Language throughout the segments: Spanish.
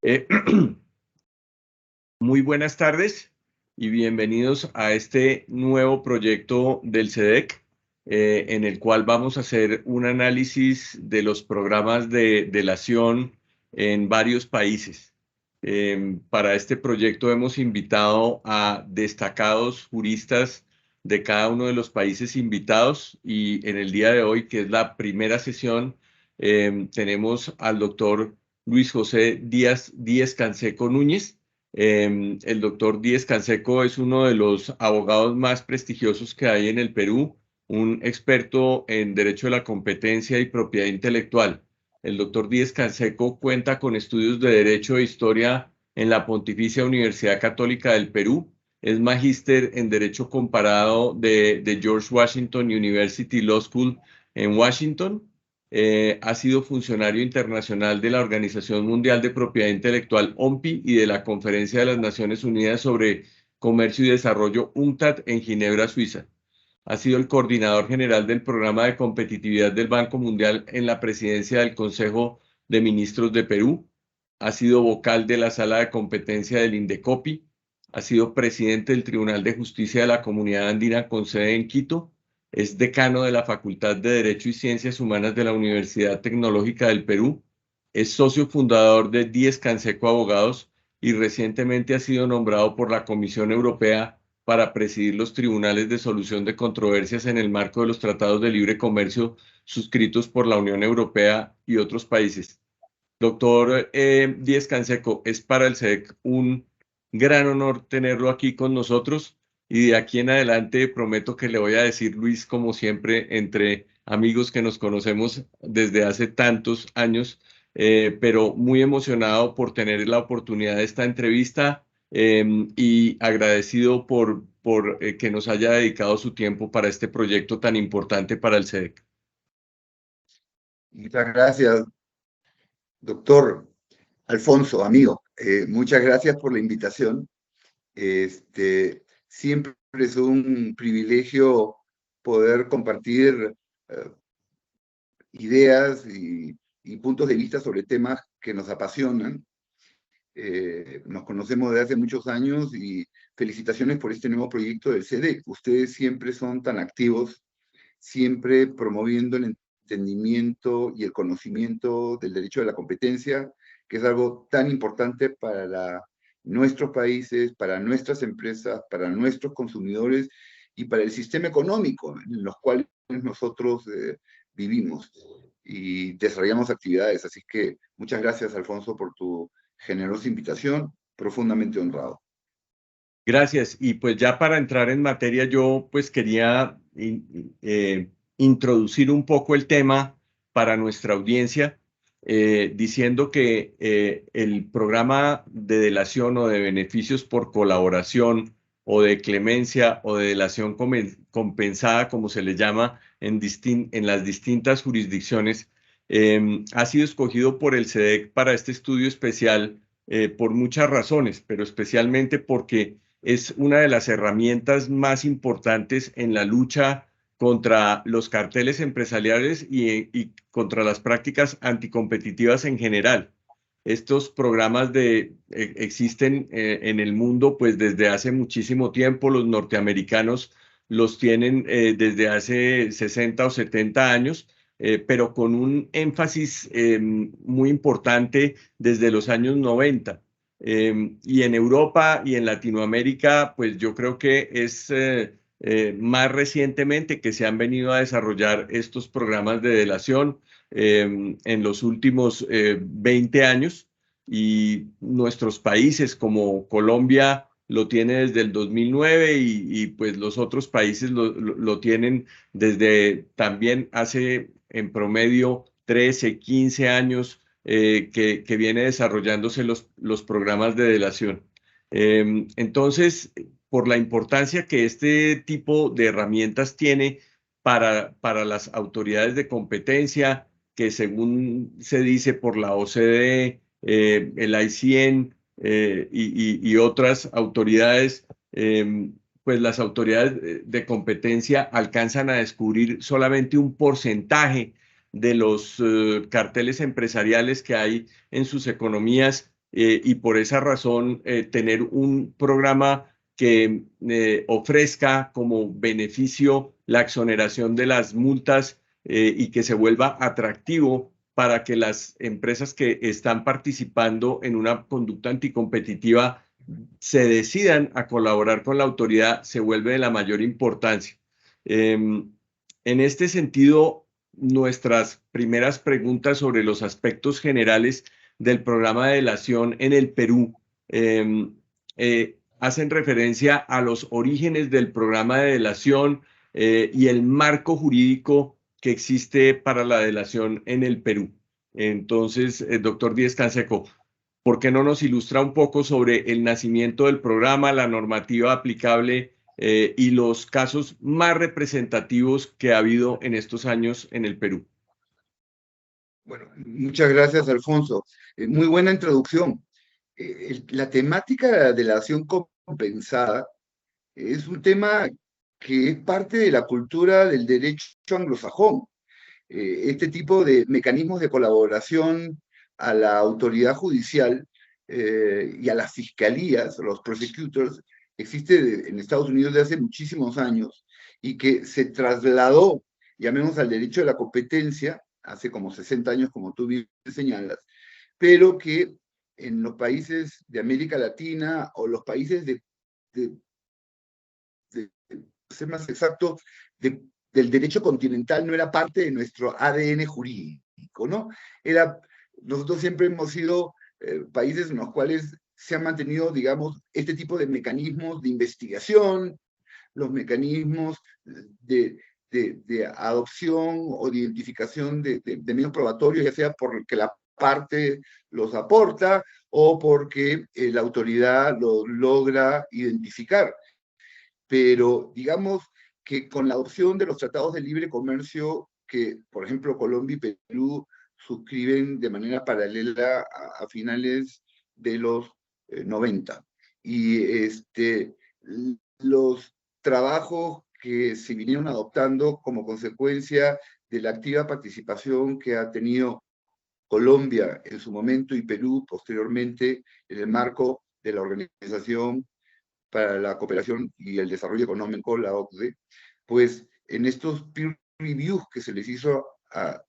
Eh, Muy buenas tardes y bienvenidos a este nuevo proyecto del SEDEC, en el cual vamos a hacer un análisis de los programas de delación en varios países. Para este proyecto hemos invitado a destacados juristas de cada uno de los países invitados y en el día de hoy, que es la primera sesión, tenemos al doctor Luis José Díaz Canseco Núñez. El doctor Díez Canseco es uno de los abogados más prestigiosos que hay en el Perú, un experto en derecho de la competencia y propiedad intelectual. El doctor Díez Canseco cuenta con estudios de Derecho e Historia en la Pontificia Universidad Católica del Perú. Es magíster en Derecho Comparado de George Washington University Law School en Washington. Ha sido funcionario internacional de la Organización Mundial de Propiedad Intelectual, OMPI, y de la Conferencia de las Naciones Unidas sobre Comercio y Desarrollo, UNCTAD, en Ginebra, Suiza. Ha sido el coordinador general del programa de competitividad del Banco Mundial en la presidencia del Consejo de Ministros de Perú. Ha sido vocal de la Sala de Competencia del INDECOPI. Ha sido presidente del Tribunal de Justicia de la Comunidad Andina con sede en Quito. Es decano de la Facultad de Derecho y Ciencias Humanas de la Universidad Tecnológica del Perú. Es socio fundador de Díez Canseco Abogados y recientemente ha sido nombrado por la Comisión Europea para presidir los tribunales de solución de controversias en el marco de los tratados de libre comercio suscritos por la Unión Europea y otros países. Doctor Díez Canseco, es para el SEDEC un gran honor tenerlo aquí con nosotros y de aquí en adelante prometo que le voy a decir Luis, como siempre, entre amigos que nos conocemos desde hace tantos años, pero muy emocionado por tener la oportunidad de esta entrevista y agradecido por que nos haya dedicado su tiempo para este proyecto tan importante para el SEDEC. Muchas gracias, doctor Alfonso, amigo. Muchas gracias por la invitación. Siempre es un privilegio poder compartir ideas y puntos de vista sobre temas que nos apasionan. Nos conocemos desde hace muchos años y felicitaciones por este nuevo proyecto del SEDEC. Ustedes siempre son tan activos, siempre promoviendo el entendimiento y el conocimiento del derecho de la competencia, que es algo tan importante para nuestros países, para nuestras empresas, para nuestros consumidores y para el sistema económico en los cuales nosotros vivimos y desarrollamos actividades. Así que muchas gracias, Alfonso, por tu generosa invitación, profundamente honrado. Gracias. Y pues ya para entrar en materia, yo pues quería introducir un poco el tema para nuestra audiencia, diciendo que el programa de delación o de beneficios por colaboración o de clemencia o de delación compensada, como se le llama en las distintas jurisdicciones, ha sido escogido por el SEDEC para este estudio especial por muchas razones, pero especialmente porque es una de las herramientas más importantes en la lucha contra los carteles empresariales y contra las prácticas anticompetitivas en general. Estos programas existen en el mundo pues desde hace muchísimo tiempo. Los norteamericanos los tienen desde hace 60 o 70 años, pero con un énfasis muy importante desde los años 90. Y en Europa y en Latinoamérica, pues yo creo que es más recientemente que se han venido a desarrollar estos programas de delación en los últimos 20 años, y nuestros países como Colombia lo tiene desde el 2009 y pues los otros países lo tienen desde también hace en promedio 13, 15 años que viene desarrollándose los programas de delación. Entonces, por la importancia que este tipo de herramientas tiene para las autoridades de competencia, que según se dice por la OCDE, el ICN y otras autoridades, pues las autoridades de competencia alcanzan a descubrir solamente un porcentaje de los carteles empresariales que hay en sus economías y por esa razón tener un programa que ofrezca como beneficio la exoneración de las multas y que se vuelva atractivo para que las empresas que están participando en una conducta anticompetitiva se decidan a colaborar con la autoridad, se vuelve de la mayor importancia. En este sentido, nuestras primeras preguntas sobre los aspectos generales del programa de delación en el Perú hacen referencia a los orígenes del programa de delación y el marco jurídico que existe para la delación en el Perú. Entonces, doctor Díez Canseco, ¿por qué no nos ilustra un poco sobre el nacimiento del programa, la normativa aplicable y los casos más representativos que ha habido en estos años en el Perú? Bueno, muchas gracias, Alfonso. Muy buena introducción. La temática de la delación compensada es un tema que es parte de la cultura del derecho anglosajón. Este tipo de mecanismos de colaboración a la autoridad judicial y a las fiscalías, los prosecutors, existe en Estados Unidos desde hace muchísimos años y que se trasladó, llamemos al derecho de la competencia, hace como 60 años, como tú bien señalas, pero que en los países de América Latina o los países de ser más exacto, del derecho continental no era parte de nuestro ADN jurídico, ¿no? Nosotros siempre hemos sido países en los cuales se han mantenido, digamos, este tipo de mecanismos de investigación, los mecanismos de adopción o de identificación de medios probatorios, ya sea porque la parte los aporta o porque la autoridad lo logra identificar. Pero digamos que con la adopción de los tratados de libre comercio que, por ejemplo, Colombia y Perú suscriben de manera paralela a finales de los 90. Y los trabajos que se vinieron adoptando como consecuencia de la activa participación que ha tenido Colombia en su momento y Perú posteriormente en el marco de la Organización para la Cooperación y el Desarrollo Económico, la OCDE, pues en estos peer reviews que se les hizo a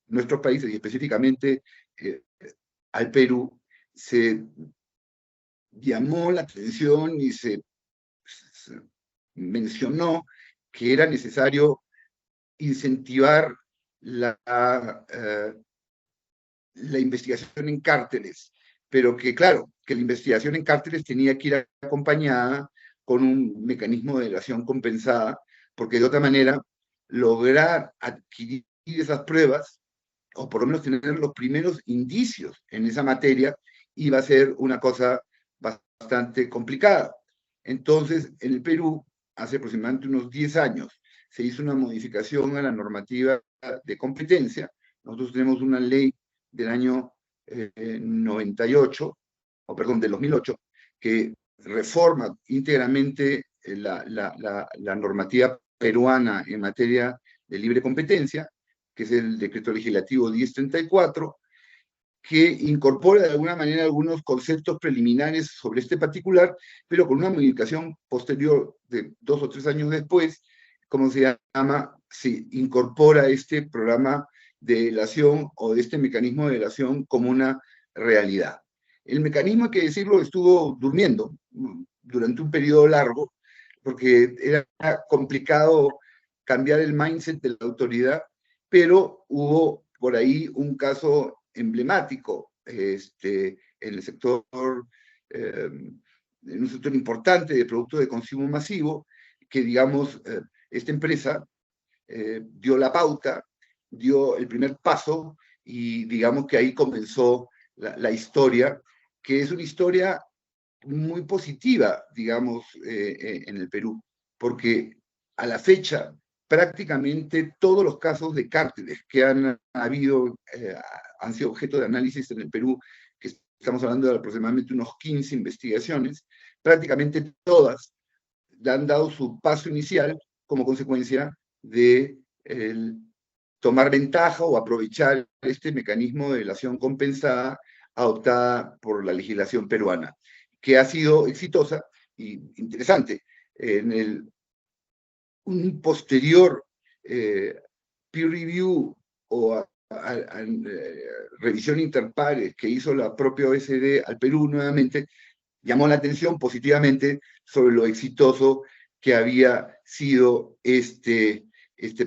nuestros países y específicamente al Perú, se llamó la atención y se mencionó que era necesario incentivar la investigación en cárteles, pero que claro, que la investigación en cárteles tenía que ir acompañada con un mecanismo de delación compensada, porque de otra manera lograr adquirir esas pruebas, o por lo menos tener los primeros indicios en esa materia, iba a ser una cosa bastante complicada. Entonces, en el Perú, hace aproximadamente unos 10 años, se hizo una modificación a la normativa de competencia. Nosotros tenemos una ley del año 98, o perdón, del 2008, que reforma íntegramente la normativa peruana en materia de libre competencia, que es el decreto legislativo 1034, que incorpora de alguna manera algunos conceptos preliminares sobre este particular, pero con una modificación posterior de 2 o 3 años después, como se llama, se incorpora este programa de delación o de este mecanismo de delación como una realidad. El mecanismo, hay que decirlo, estuvo durmiendo durante un periodo largo, porque era complicado cambiar el mindset de la autoridad, pero hubo por ahí un caso emblemático en el sector, en un sector importante de productos de consumo masivo, que digamos, esta empresa dio la pauta, dio el primer paso y digamos que ahí comenzó la historia, que es una historia muy positiva, digamos, en el Perú, porque a la fecha prácticamente todos los casos de cárteles que han habido han sido objeto de análisis en el Perú, que estamos hablando de aproximadamente unos 15 investigaciones, prácticamente todas han dado su paso inicial como consecuencia de tomar ventaja o aprovechar este mecanismo de delación compensada adoptada por la legislación peruana, que ha sido exitosa y interesante. Un posterior peer review o revisión inter pares que hizo la propia OECD al Perú nuevamente, llamó la atención positivamente sobre lo exitoso que había sido este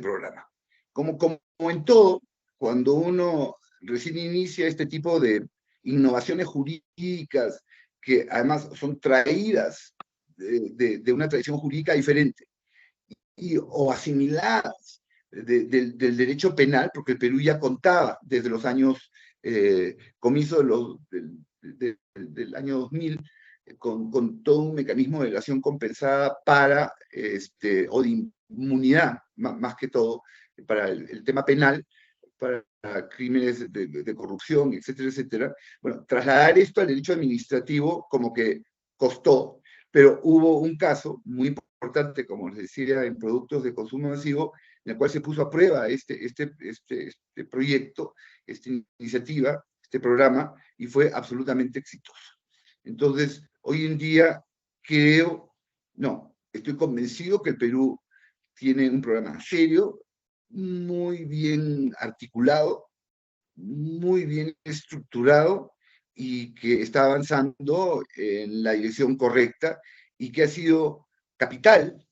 programa. Como en todo, cuando uno recién inicia este tipo de innovaciones jurídicas, que además son traídas de una tradición jurídica diferente, o asimiladas del derecho penal, porque el Perú ya contaba desde los años, comienzo del año 2000, con todo un mecanismo de relación compensada para, o de inmunidad, más que todo, para el tema penal, para crímenes de corrupción, etcétera, etcétera. Bueno, trasladar esto al derecho administrativo como que costó, pero hubo un caso muy importante, como les decía, en productos de consumo masivo, en el cual se puso a prueba este proyecto, esta iniciativa, este programa, y fue absolutamente exitoso. Entonces, hoy en día estoy convencido que el Perú tiene un programa serio, muy bien articulado, muy bien estructurado y que está avanzando en la dirección correcta y que ha sido capital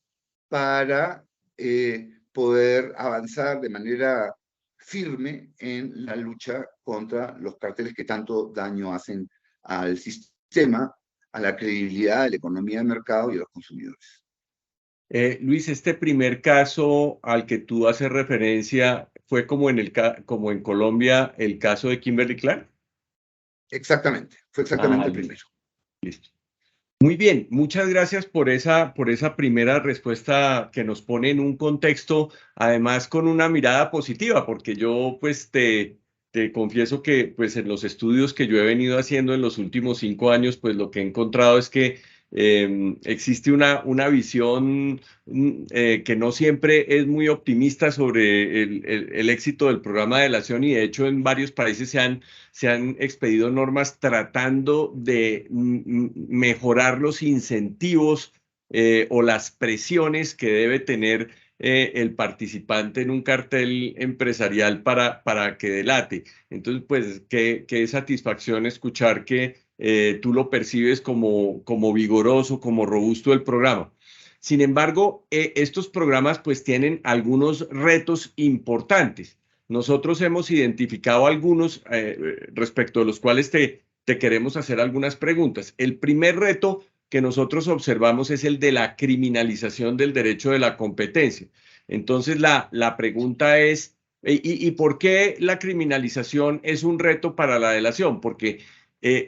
para poder avanzar de manera firme en la lucha contra los carteles que tanto daño hacen al sistema, a la credibilidad de la economía de mercado y a los consumidores. Luis, este primer caso al que tú haces referencia fue como como en Colombia el caso de Kimberly Clark. Exactamente, fue exactamente el primero. Listo. Muy bien, muchas gracias por esa primera respuesta que nos pone en un contexto, además con una mirada positiva, porque yo pues te confieso que pues en los estudios que yo he venido haciendo en los últimos 5 años, pues lo que he encontrado es que existe una visión que no siempre es muy optimista sobre el éxito del programa de delación y de hecho en varios países se han expedido normas tratando de mejorar los incentivos o las presiones que debe tener el participante en un cartel empresarial para que delate. Entonces, pues, qué satisfacción escuchar que tú lo percibes como vigoroso, como robusto el programa. Sin embargo, estos programas pues tienen algunos retos importantes. Nosotros hemos identificado algunos respecto de los cuales te queremos hacer algunas preguntas. El primer reto que nosotros observamos es el de la criminalización del derecho de la competencia. Entonces, la pregunta es, ¿y por qué la criminalización es un reto para la delación? Porque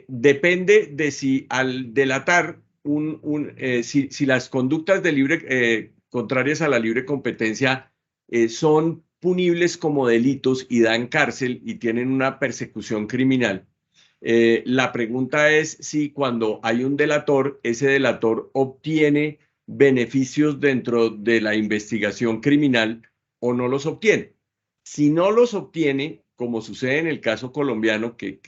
depende de si al delatar, si las conductas contrarias a la libre competencia son punibles como delitos y dan cárcel y tienen una persecución criminal. La pregunta es si cuando hay un delator, ese delator obtiene beneficios dentro de la investigación criminal o no los obtiene. Si no los obtiene, como sucede en el caso colombiano, que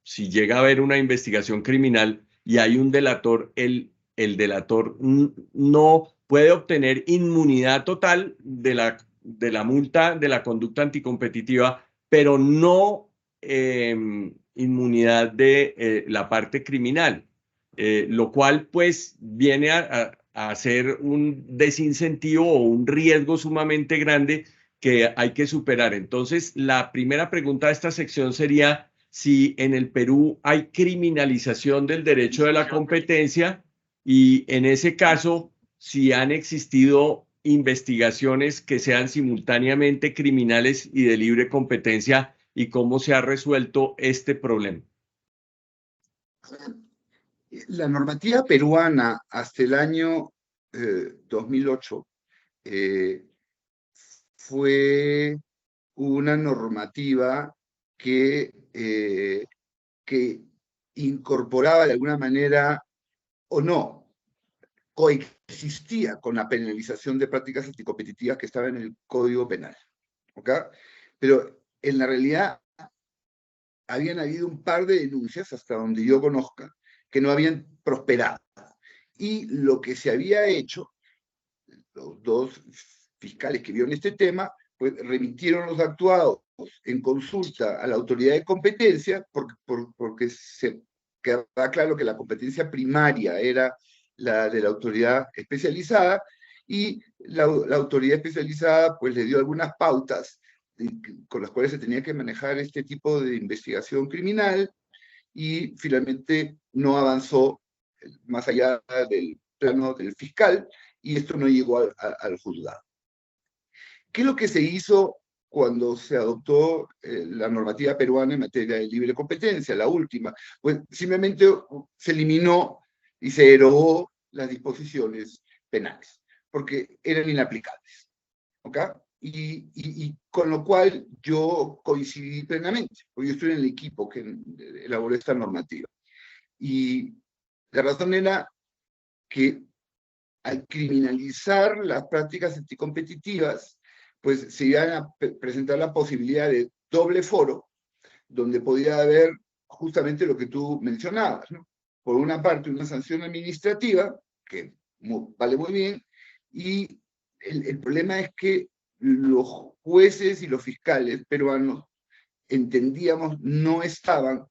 si llega a haber una investigación criminal y hay un delator, el delator no puede obtener inmunidad total de la multa de la conducta anticompetitiva, pero no inmunidad de la parte criminal, lo cual pues viene a ser un desincentivo o un riesgo sumamente grande que hay que superar. Entonces, la primera pregunta de esta sección sería si en el Perú hay criminalización del derecho de la competencia y en ese caso, si han existido investigaciones que sean simultáneamente criminales y de libre competencia y cómo se ha resuelto este problema. La normativa peruana hasta el año 2008 fue una normativa que incorporaba de alguna manera, o no, coexistía con la penalización de prácticas anticompetitivas que estaba en el Código Penal. ¿Okay? Pero en la realidad habían habido un par de denuncias, hasta donde yo conozca, que no habían prosperado. Y lo que se había hecho, los dos fiscales que vieron este tema, pues remitieron los actuados en consulta a la autoridad de competencia, porque se quedaba claro que la competencia primaria era la de la autoridad especializada, y la autoridad especializada pues le dio algunas pautas con las cuales se tenía que manejar este tipo de investigación criminal, y finalmente no avanzó más allá del plano del fiscal, y esto no llegó al juzgado. ¿Qué es lo que se hizo cuando se adoptó la normativa peruana en materia de libre competencia, la última? Pues simplemente se eliminó y se derogó las disposiciones penales, porque eran inaplicables. ¿Ok? Y con lo cual yo coincidí plenamente, porque yo estoy en el equipo que elaboró esta normativa. Y la razón era que al criminalizar las prácticas anticompetitivas, pues se iban a presentar la posibilidad de doble foro, donde podía haber justamente lo que tú mencionabas, ¿no? Por una parte, una sanción administrativa, que vale muy bien, y el problema es que los jueces y los fiscales peruanos, entendíamos, no estaban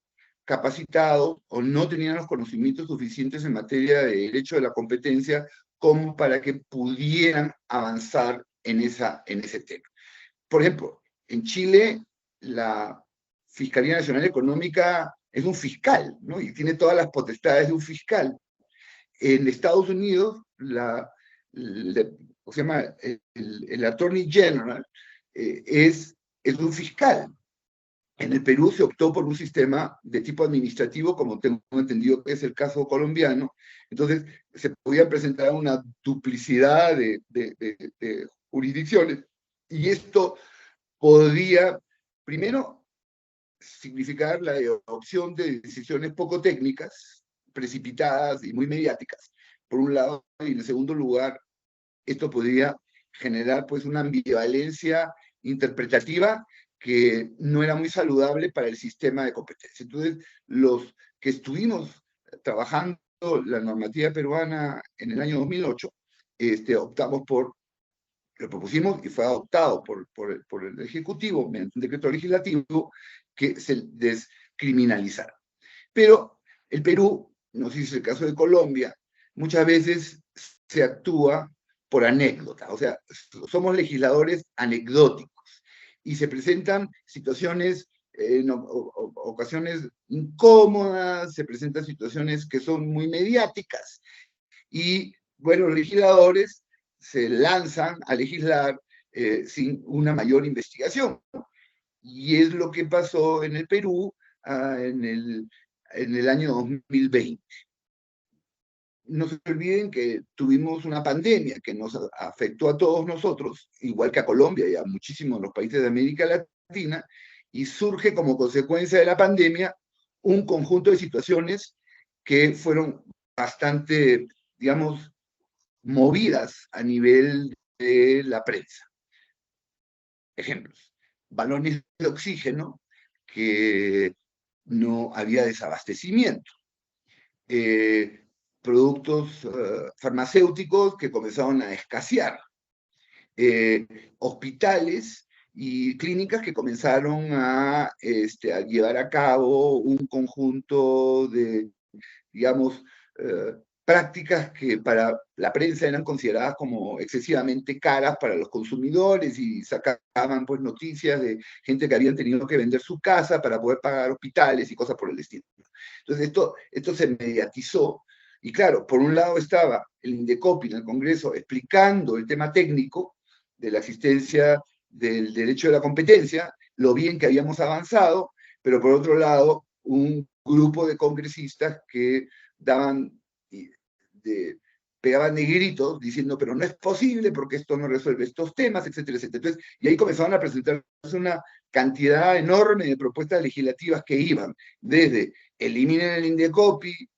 capacitados o no tenían los conocimientos suficientes en materia de derecho de la competencia como para que pudieran avanzar en ese tema. Por ejemplo, en Chile, la Fiscalía Nacional Económica es un fiscal, ¿no? Y tiene todas las potestades de un fiscal. En Estados Unidos, o se llama el Attorney General, es un fiscal. En el Perú se optó por un sistema de tipo administrativo, como tengo entendido que es el caso colombiano. Entonces, se podían presentar una duplicidad de jurisdicciones, y esto podría, primero, significar la adopción de decisiones poco técnicas, precipitadas y muy mediáticas, por un lado, y en segundo lugar, esto podría generar pues una ambivalencia interpretativa que no era muy saludable para el sistema de competencia. Entonces, los que estuvimos trabajando la normativa peruana en el año 2008, optamos por, lo propusimos y fue adoptado por el Ejecutivo mediante un decreto legislativo, que se descriminalizara. Pero el Perú, no sé si es el caso de Colombia, muchas veces se actúa por anécdota, o sea, somos legisladores anecdóticos, y se presentan situaciones, en ocasiones incómodas, se presentan situaciones que son muy mediáticas, y bueno, los legisladores se lanzan a legislar sin una mayor investigación. Y es lo que pasó en el Perú en el año 2020. No se olviden que tuvimos una pandemia que nos afectó a todos nosotros, igual que a Colombia y a muchísimos de los países de América Latina, y surge como consecuencia de la pandemia un conjunto de situaciones que fueron bastante, digamos, movidas a nivel de la prensa. Ejemplos: balones de oxígeno, que no había desabastecimiento, productos farmacéuticos que comenzaron a escasear, hospitales y clínicas que comenzaron a llevar a cabo un conjunto de, digamos, prácticas que para la prensa eran consideradas como excesivamente caras para los consumidores, y sacaban pues noticias de gente que habían tenido que vender su casa para poder pagar hospitales y cosas por el estilo. Entonces esto se mediatizó, y claro, por un lado estaba el INDECOPI en el Congreso explicando el tema técnico de la existencia del derecho de la competencia, lo bien que habíamos avanzado, pero por otro lado un grupo de congresistas que pegaban de gritos diciendo, pero no es posible porque esto no resuelve estos temas, etcétera, etcétera. Entonces, y ahí comenzaban a presentarse una cantidad enorme de propuestas legislativas que iban desde eliminen el INDECOPI,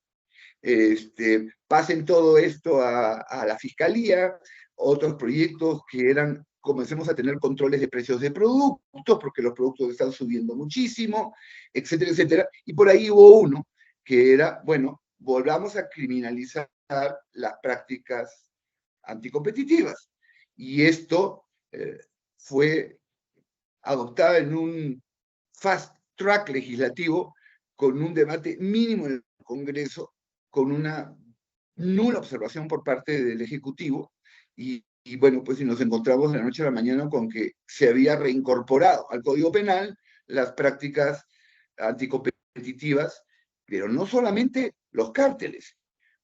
pasen todo esto a la Fiscalía, otros proyectos que eran comencemos a tener controles de precios de productos, porque los productos están subiendo muchísimo, etcétera, etcétera. Y por ahí hubo uno que era, bueno, volvamos a criminalizar las prácticas anticompetitivas. Y esto fue adoptado en un fast track legislativo con un debate mínimo en el Congreso, con una nula observación por parte del Ejecutivo, y bueno, pues si nos encontramos de la noche a la mañana con que se había reincorporado al Código Penal las prácticas anticompetitivas, pero no solamente los cárteles,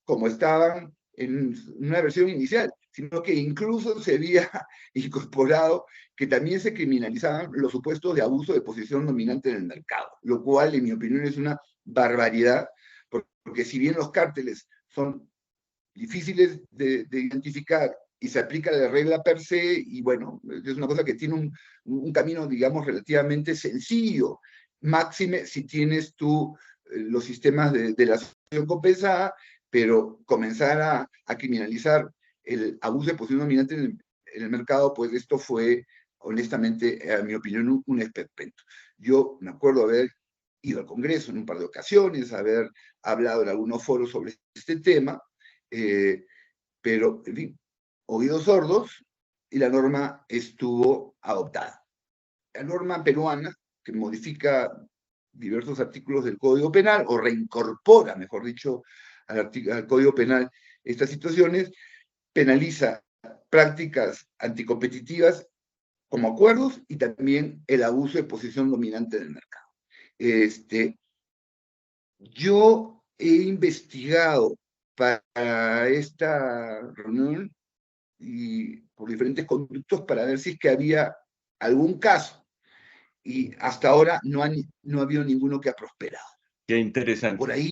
como estaban en una versión inicial, sino que incluso se había incorporado que también se criminalizaban los supuestos de abuso de posición dominante en el mercado, lo cual, en mi opinión, es una barbaridad, porque si bien los cárteles son difíciles de identificar y se aplica la regla per se, y bueno, es una cosa que tiene un camino, digamos, relativamente sencillo, máxime si tienes tú los sistemas de la acción compensada, pero comenzar a criminalizar el abuso de posición dominante en el mercado, pues esto fue, honestamente, a mi opinión, un esperpento. Yo me acuerdo haber ido al Congreso en un par de ocasiones, haber hablado en algunos foros sobre este tema, pero, en fin, oídos sordos, y la norma estuvo adoptada. La norma peruana, que modifica diversos artículos del Código Penal, o reincorpora, mejor dicho, al Código Penal estas situaciones, penaliza prácticas anticompetitivas como acuerdos y también el abuso de posición dominante del mercado. Yo he investigado para esta reunión y por diferentes conductos para ver si es que había algún caso, y hasta ahora no ha habido ninguno que ha prosperado. Qué interesante. Por ahí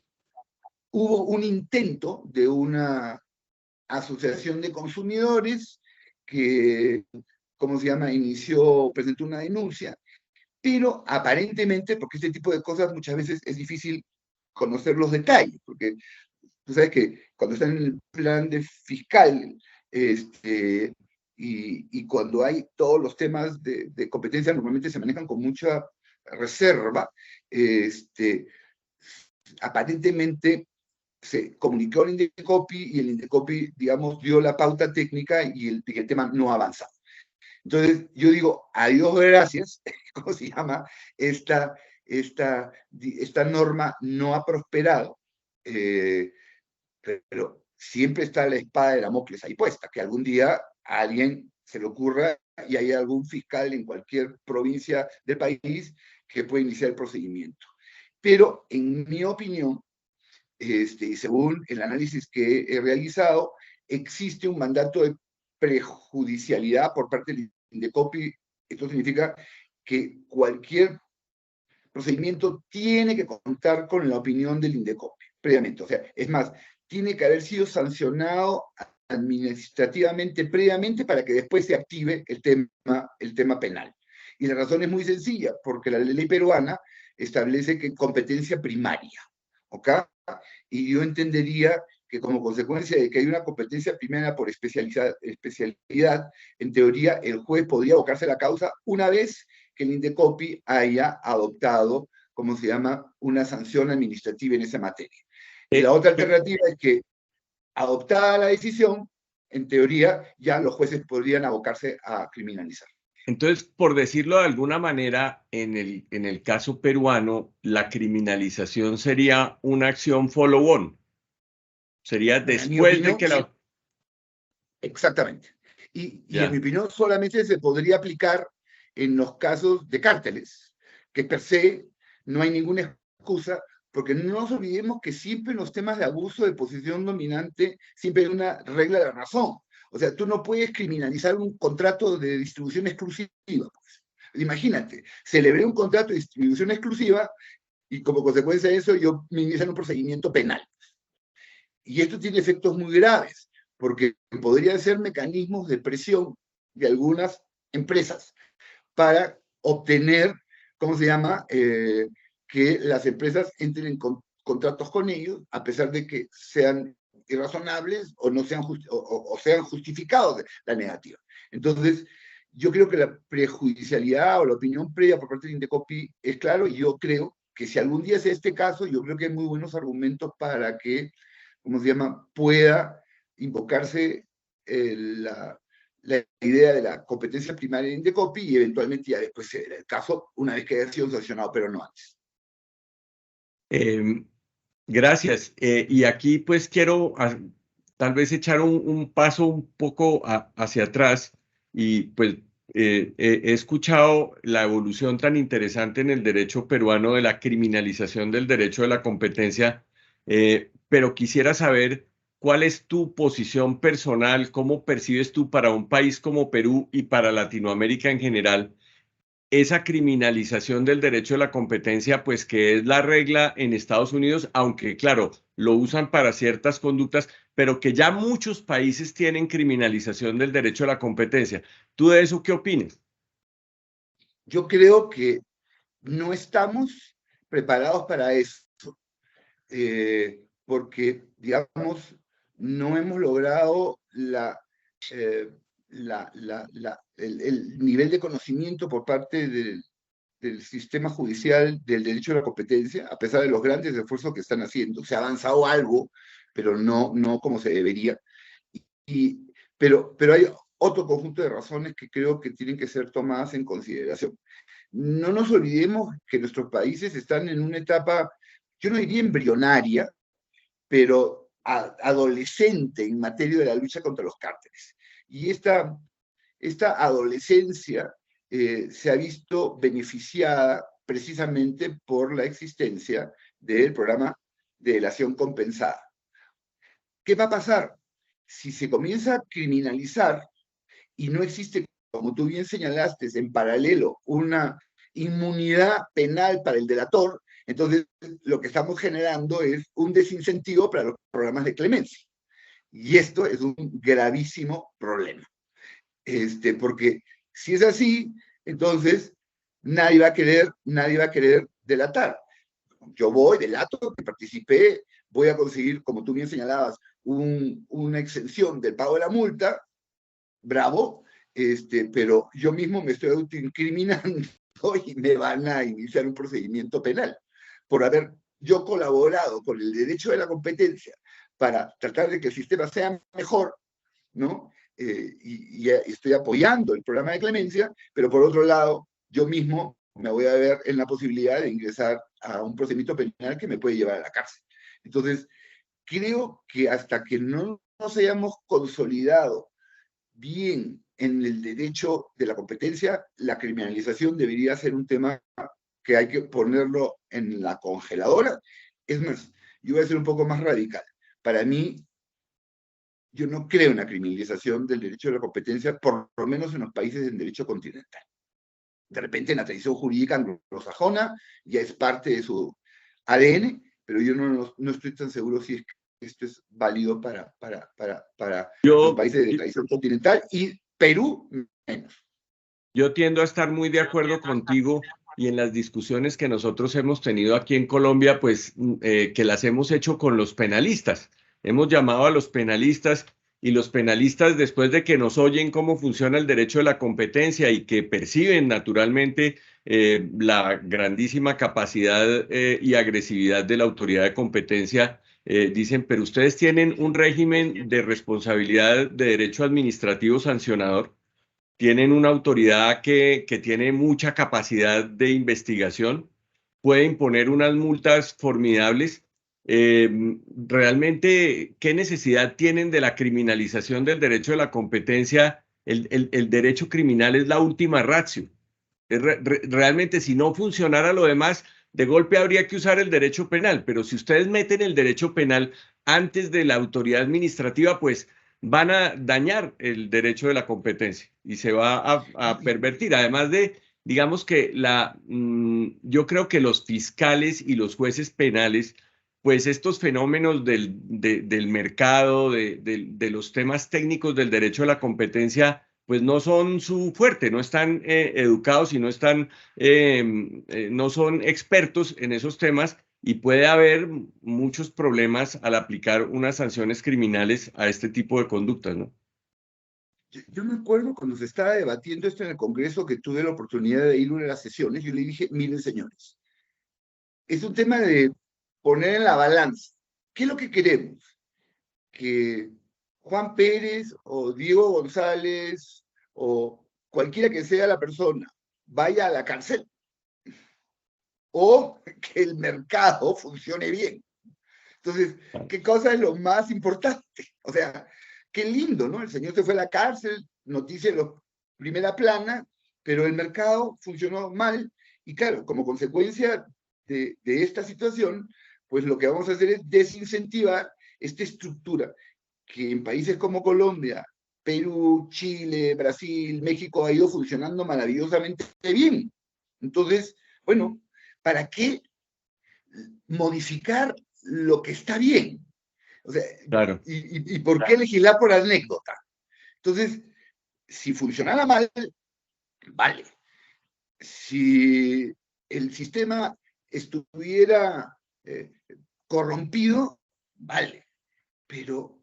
hubo un intento de una asociación de consumidores que, ¿cómo se llama?, presentó una denuncia, pero aparentemente, porque este tipo de cosas muchas veces es difícil conocer los detalles, porque tú sabes que cuando están en el plan de fiscal, y cuando hay todos los temas de competencia, normalmente se manejan con mucha reserva. Aparentemente se comunicó al Indecopi y el Indecopi, digamos, dio la pauta técnica y el tema no ha avanzado. Entonces, yo digo, a Dios gracias, ¿cómo se llama? Esta norma no ha prosperado, pero siempre está la espada de Damocles ahí puesta, que algún día a alguien se le ocurra y hay algún fiscal en cualquier provincia del país que puede iniciar el procedimiento. Pero, en mi opinión, según el análisis que he realizado, existe un mandato de prejudicialidad por parte del Indecopi. Esto significa que cualquier procedimiento tiene que contar con la opinión del Indecopi previamente. O sea, es más, tiene que haber sido sancionado administrativamente previamente para que después se active el tema penal. Y la razón es muy sencilla, porque la ley peruana establece que competencia primaria, ¿ok? Y yo entendería que como consecuencia de que hay una competencia primaria por especialidad, en teoría el juez podría abocarse a la causa una vez que el Indecopi haya adoptado, ¿cómo se llama?, una sanción administrativa en esa materia. Y la otra alternativa es que, adoptada la decisión, en teoría ya los jueces podrían abocarse a criminalizar. Entonces, por decirlo de alguna manera, en el caso peruano, la criminalización sería una acción follow-on. Sería después de que la... Exactamente. Y en mi opinión solamente se podría aplicar en los casos de cárteles, que per se no hay ninguna excusa, porque no nos olvidemos que siempre en los temas de abuso de posición dominante siempre hay una regla de la razón. O sea, tú no puedes criminalizar un contrato de distribución exclusiva. Pues. Imagínate, celebré un contrato de distribución exclusiva y como consecuencia de eso yo me inician un procedimiento penal. Y esto tiene efectos muy graves, porque podrían ser mecanismos de presión de algunas empresas para obtener, ¿cómo se llama?, que las empresas entren en contratos con ellos, a pesar de que sean irrazonables o no sean, o sean justificados la negativa. Entonces, yo creo que la prejudicialidad o la opinión previa por parte de Indecopi es claro, y yo creo que si algún día es este caso, yo creo que hay muy buenos argumentos para que, ¿cómo se llama?, pueda invocarse la idea de la competencia primaria de Indecopi y eventualmente ya después se verá el caso una vez que haya sido sancionado, pero no antes. Gracias. Y aquí pues quiero tal vez echar un paso un poco hacia atrás y pues he escuchado la evolución tan interesante en el derecho peruano de la criminalización del derecho de la competencia, pero quisiera saber cuál es tu posición personal, cómo percibes tú para un país como Perú y para Latinoamérica en general esa criminalización del derecho de la competencia, pues que es la regla en Estados Unidos, aunque claro, lo usan para ciertas conductas, pero que ya muchos países tienen criminalización del derecho a la competencia. ¿Tú de eso qué opinas? Yo creo que no estamos preparados para eso, porque, digamos, no hemos logrado el nivel de conocimiento por parte del sistema judicial del derecho a la competencia, a pesar de los grandes esfuerzos que están haciendo. Se ha avanzado algo, pero no como se debería. Pero hay otro conjunto de razones que creo que tienen que ser tomadas en consideración. No nos olvidemos que nuestros países están en una etapa, yo no diría embrionaria, pero adolescente en materia de la lucha contra los cárteles. Y esta adolescencia se ha visto beneficiada precisamente por la existencia del programa de delación compensada. ¿Qué va a pasar? Si se comienza a criminalizar y no existe, como tú bien señalaste, en paralelo una inmunidad penal para el delator, entonces lo que estamos generando es un desincentivo para los programas de clemencia. Y esto es un gravísimo problema. Porque si es así, entonces nadie va a querer delatar. Yo voy, delato, que participé, voy a conseguir, como tú bien señalabas, una exención del pago de la multa, bravo, pero yo mismo me estoy autoincriminando y me van a iniciar un procedimiento penal por haber yo colaborado con el derecho de la competencia para tratar de que el sistema sea mejor, ¿no? Y estoy apoyando el programa de clemencia, pero por otro lado, yo mismo me voy a ver en la posibilidad de ingresar a un procedimiento penal que me puede llevar a la cárcel. Entonces, creo que hasta que no nos hayamos consolidado bien en el derecho de la competencia, la criminalización debería ser un tema que hay que ponerlo en la congeladora. Es más, yo voy a ser un poco más radical. Para mí, yo no creo en la criminalización del derecho de la competencia, por lo menos en los países del derecho continental. De repente, en la tradición jurídica anglosajona ya es parte de su ADN, pero yo no estoy tan seguro si es que esto es válido para los países de tradición continental y Perú menos. Yo tiendo a estar muy de acuerdo contigo y en las discusiones que nosotros hemos tenido aquí en Colombia, pues que las hemos hecho con los penalistas. Hemos llamado a los penalistas y los penalistas, después de que nos oyen cómo funciona el derecho de la competencia y que perciben naturalmente la grandísima capacidad y agresividad de la autoridad de competencia, dicen, pero ustedes tienen un régimen de responsabilidad de derecho administrativo sancionador, tienen una autoridad que tiene mucha capacidad de investigación, puede imponer unas multas formidables. Realmente, ¿qué necesidad tienen de la criminalización del derecho de la competencia? El derecho criminal es la última ratio. Realmente, si no funcionara lo demás, de golpe habría que usar el derecho penal, pero si ustedes meten el derecho penal antes de la autoridad administrativa, pues van a dañar el derecho de la competencia y se va a pervertir. Además de, digamos que yo creo que los fiscales y los jueces penales, pues estos fenómenos del mercado, de los temas técnicos del derecho a la competencia, pues no son su fuerte, no están educados y no son expertos en esos temas y puede haber muchos problemas al aplicar unas sanciones criminales a este tipo de conductas, ¿no? Yo me acuerdo cuando se estaba debatiendo esto en el Congreso, que tuve la oportunidad de ir a una de las sesiones, yo le dije, miren señores, es un tema de poner en la balanza. ¿Qué es lo que queremos? Que Juan Pérez o Diego González o cualquiera que sea la persona vaya a la cárcel, o que el mercado funcione bien. Entonces, ¿qué cosa es lo más importante? O sea, qué lindo, ¿no? El señor se fue a la cárcel, noticia de primera plana, pero el mercado funcionó mal y claro, como consecuencia de esta situación, pues lo que vamos a hacer es desincentivar esta estructura que en países como Colombia, Perú, Chile, Brasil, México ha ido funcionando maravillosamente bien. Entonces, bueno, ¿para qué modificar lo que está bien? O sea, Claro, ¿y por qué legislar por anécdota? Entonces, si funcionara mal, vale. Si el sistema estuviera corrompido, vale. Pero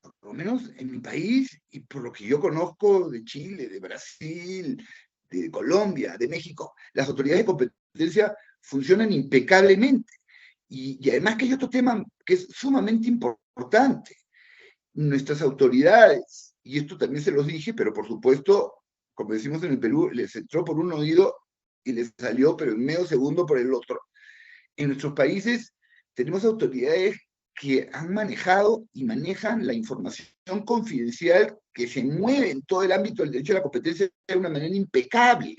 por lo menos en mi país, y por lo que yo conozco de Chile, de Brasil, de Colombia, de México, las autoridades de competencia funcionan impecablemente. Y además que hay otro tema que es sumamente importante. Nuestras autoridades, y esto también se los dije, pero por supuesto, como decimos en el Perú, les entró por un oído y les salió, pero en medio segundo por el otro. En nuestros países tenemos autoridades que han manejado y manejan la información confidencial que se mueve en todo el ámbito del derecho a la competencia de una manera impecable,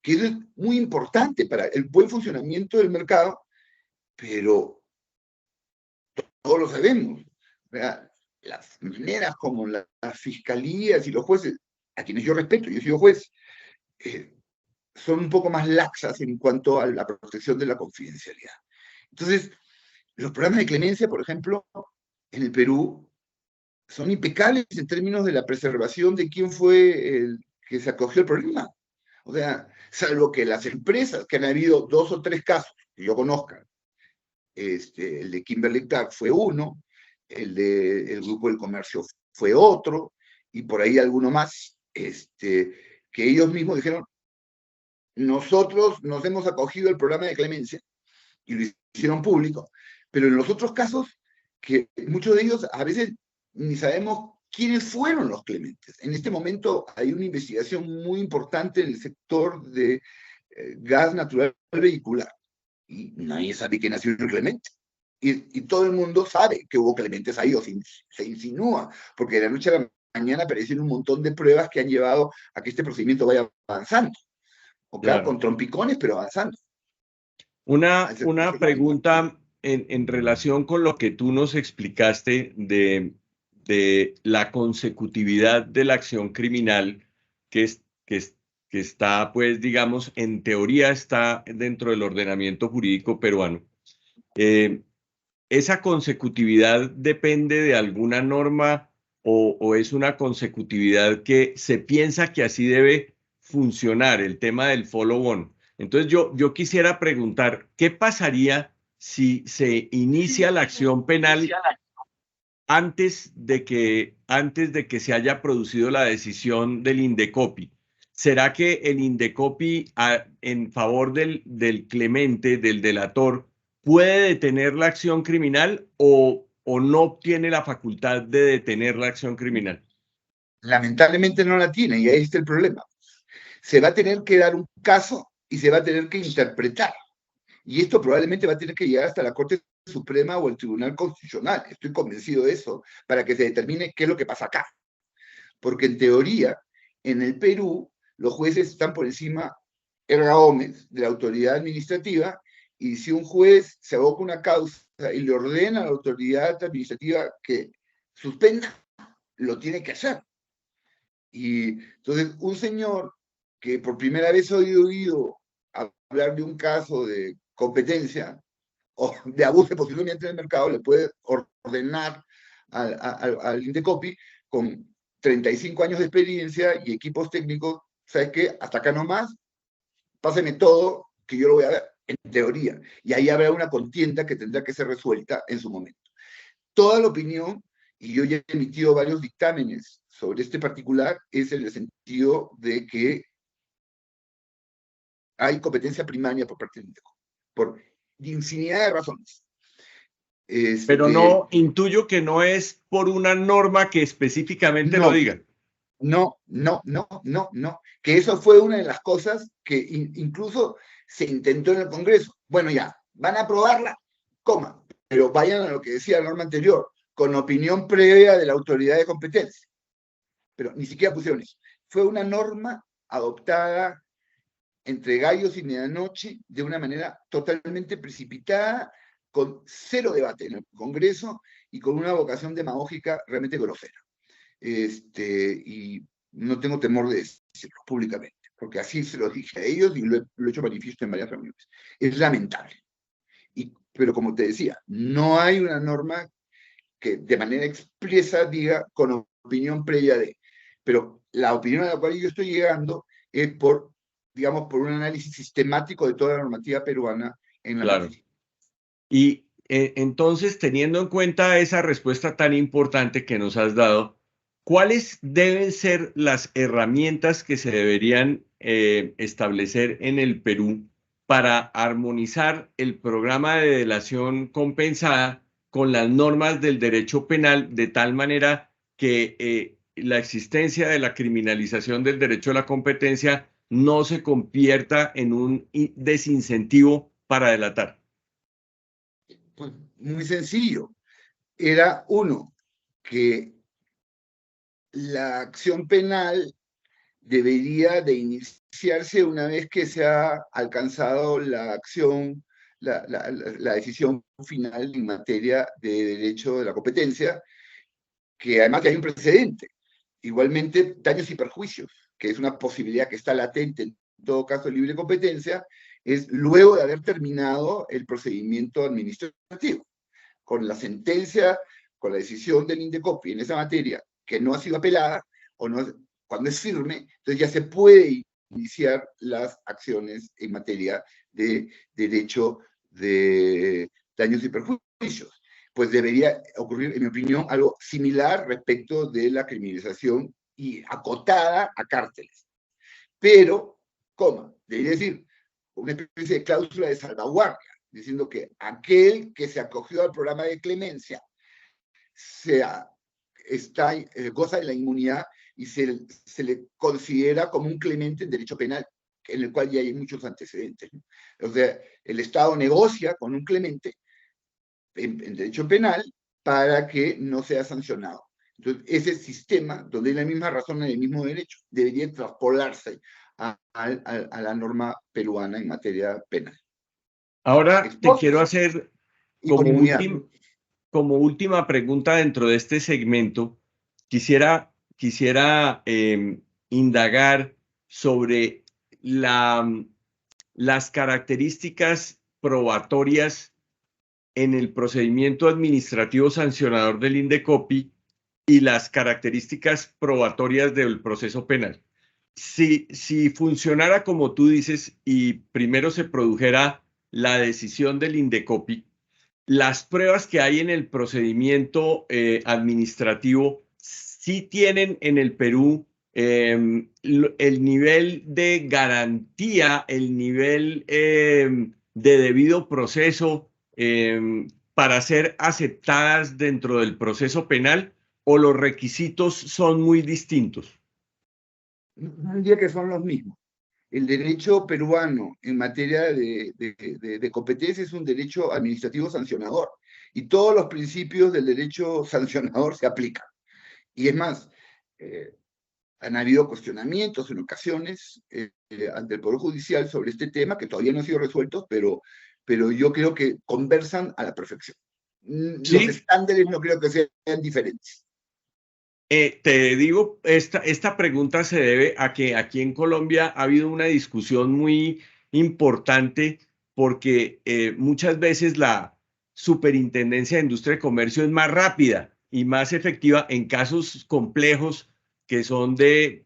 que eso es muy importante para el buen funcionamiento del mercado, pero todos lo sabemos. ¿Verdad? Las maneras como las fiscalías y los jueces, a quienes yo respeto, yo he sido juez, son un poco más laxas en cuanto a la protección de la confidencialidad. Entonces, los programas de clemencia, por ejemplo, en el Perú, son impecables en términos de la preservación de quién fue el que se acogió al problema. O sea, salvo que las empresas, que han habido 2 o 3 casos que yo conozca, el de Kimberly Clark fue uno, el Grupo del Comercio fue otro, y por ahí alguno más, que ellos mismos dijeron, nosotros nos hemos acogido al programa de clemencia, y lo hicieron público, pero en los otros casos, que muchos de ellos a veces ni sabemos quiénes fueron los clementes. En este momento hay una investigación muy importante en el sector de gas natural vehicular, y nadie sabe quién ha sido el clemente. Y todo el mundo sabe que hubo clementes ahí, o se insinúa, porque de la noche a la mañana aparecieron un montón de pruebas que han llevado a que este procedimiento vaya avanzando. O claro, claro. con trompicones, pero avanzando. Una pregunta en relación con lo que tú nos explicaste de la consecutividad de la acción criminal que está, pues, digamos, en teoría está dentro del ordenamiento jurídico peruano. ¿Esa consecutividad depende de alguna norma o es una consecutividad que se piensa que así debe funcionar el tema del follow-on? Entonces yo quisiera preguntar, ¿qué pasaría si se inicia la acción penal antes de que se haya producido la decisión del Indecopi? ¿Será que el Indecopi en favor del clemente, del delator, puede detener la acción criminal o no tiene la facultad de detener la acción criminal? Lamentablemente no la tiene, y ahí está el problema. Se va a tener que dar un caso y se va a tener que interpretar. Y esto probablemente va a tener que llegar hasta la Corte Suprema o el Tribunal Constitucional. Estoy convencido de eso, para que se determine qué es lo que pasa acá. Porque en teoría, en el Perú, los jueces están por encima, erga omnes, de la autoridad administrativa, y si un juez se aboca una causa y le ordena a la autoridad administrativa que suspenda, lo tiene que hacer. Y entonces un señor que por primera vez ha oído hablar de un caso de competencia o de abuso posiblemente en el mercado, le puede ordenar al Indecopi con 35 años de experiencia y equipos técnicos, ¿sabes qué? Hasta acá nomás, páseme todo, que yo lo voy a ver, en teoría. Y ahí habrá una contienda que tendrá que ser resuelta en su momento. Toda la opinión, y yo ya he emitido varios dictámenes sobre este particular es en el sentido de que hay competencia primaria por parte del INDECOPI, por infinidad de razones. Pero no, intuyo que no es por una norma que específicamente lo No, diga. no, que eso fue una de las cosas que incluso se intentó en el Congreso. Bueno, ya, van a aprobarla, coma, pero vayan a lo que decía la norma anterior, con opinión previa de la autoridad de competencia. Pero ni siquiera pusieron eso. Fue una norma adoptada entre gallos y medianoche de una manera totalmente precipitada, con cero debate en el Congreso y con una vocación demagógica realmente grosera. Y no tengo temor de decirlo públicamente, porque así se lo dije a ellos y lo he hecho manifiesto en varias reuniones. Es lamentable. Pero como te decía, no hay una norma que de manera expresa diga con opinión previa de. Pero la opinión a la cual yo estoy llegando es por, digamos, por un análisis sistemático de toda la normativa peruana en la materia. Y entonces, teniendo en cuenta esa respuesta tan importante que nos has dado, ¿cuáles deben ser las herramientas que se deberían establecer en el Perú para armonizar el programa de delación compensada con las normas del derecho penal de tal manera que la existencia de la criminalización del derecho a la competencia no se convierta en un desincentivo para delatar? Pues muy sencillo. Era uno, que la acción penal debería de iniciarse una vez que se ha alcanzado la acción, la decisión final en materia de derecho de la competencia, que además hay un precedente. Igualmente, daños y perjuicios, que es una posibilidad que está latente en todo caso de libre competencia, es luego de haber terminado el procedimiento administrativo. Con la sentencia, con la decisión del INDECOPI en esa materia, que no ha sido apelada, o no, cuando es firme, entonces ya se puede iniciar las acciones en materia de derecho de daños y perjuicios. Pues debería ocurrir, en mi opinión, algo similar respecto de la criminalización y acotada a cárteles. Pero, ¿cómo? Debería decir, una especie de cláusula de salvaguardia, diciendo que aquel que se acogió al programa de clemencia goza de la inmunidad y se le considera como un clemente en derecho penal, en el cual ya hay muchos antecedentes, ¿no? O sea, el Estado negocia con un clemente en derecho penal para que no sea sancionado. Entonces, ese sistema, donde hay la misma razón y el mismo derecho, debería traspolarse a la norma peruana en materia penal. Ahora te quiero hacer y con inmunidad. Como última pregunta dentro de este segmento, quisiera indagar sobre las características probatorias en el procedimiento administrativo sancionador del INDECOPI y las características probatorias del proceso penal. Si funcionara como tú dices y primero se produjera la decisión del INDECOPI, las pruebas que hay en el procedimiento administrativo sí tienen en el Perú el nivel de garantía, el nivel de debido proceso para ser aceptadas dentro del proceso penal, o los requisitos son muy distintos. No diría que son los mismos. El derecho peruano en materia de competencia es un derecho administrativo sancionador, y todos los principios del derecho sancionador se aplican. Y es más, han habido cuestionamientos en ocasiones ante el Poder Judicial sobre este tema, que todavía no han sido resueltos, pero yo creo que conversan a la perfección. ¿Sí? Los estándares no creo que sean diferentes. Te digo, esta pregunta se debe a que aquí en Colombia ha habido una discusión muy importante porque muchas veces la Superintendencia de Industria y Comercio es más rápida y más efectiva en casos complejos que son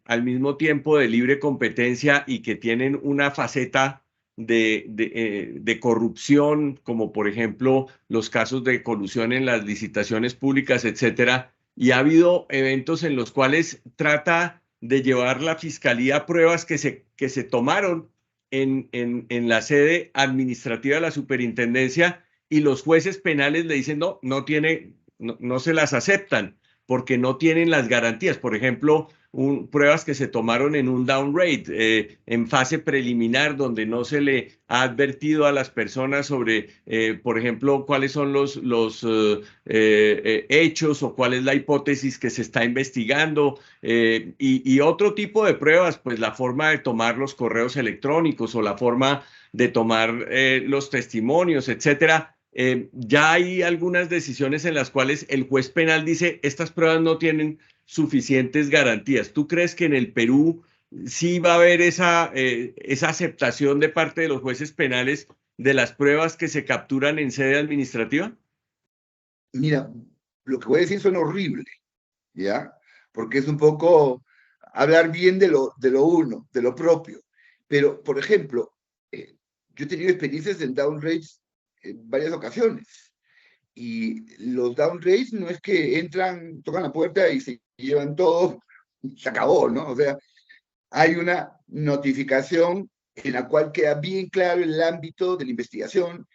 al mismo tiempo de libre competencia y que tienen una faceta de corrupción, como por ejemplo los casos de colusión en las licitaciones públicas, etcétera. y ha habido eventos en los cuales trata de llevar la fiscalía pruebas que se tomaron en la sede administrativa de la superintendencia y los jueces penales le dicen no se las aceptan porque no tienen las garantías. Por ejemplo, pruebas que se tomaron en un downgrade, en fase preliminar, donde no se le ha advertido a las personas sobre, por ejemplo, cuáles son los hechos o cuál es la hipótesis que se está investigando, y otro tipo de pruebas, pues la forma de tomar los correos electrónicos o la forma de tomar los testimonios, etcétera. Ya hay algunas decisiones en las cuales el juez penal dice estas pruebas no tienen suficientes garantías. ¿Tú crees que en el Perú sí va a haber esa aceptación de parte de los jueces penales de las pruebas que se capturan en sede administrativa? Mira, lo que voy a decir suena horrible, ¿ya? Porque es un poco hablar bien de lo uno, de lo propio. Pero, por ejemplo, yo he tenido experiencias en downgrades en varias ocasiones. Y los downgrades no es que entran, tocan la puerta y se llevan todo, se acabó, ¿no? O sea, hay una notificación en la cual queda bien claro el ámbito de la investigación,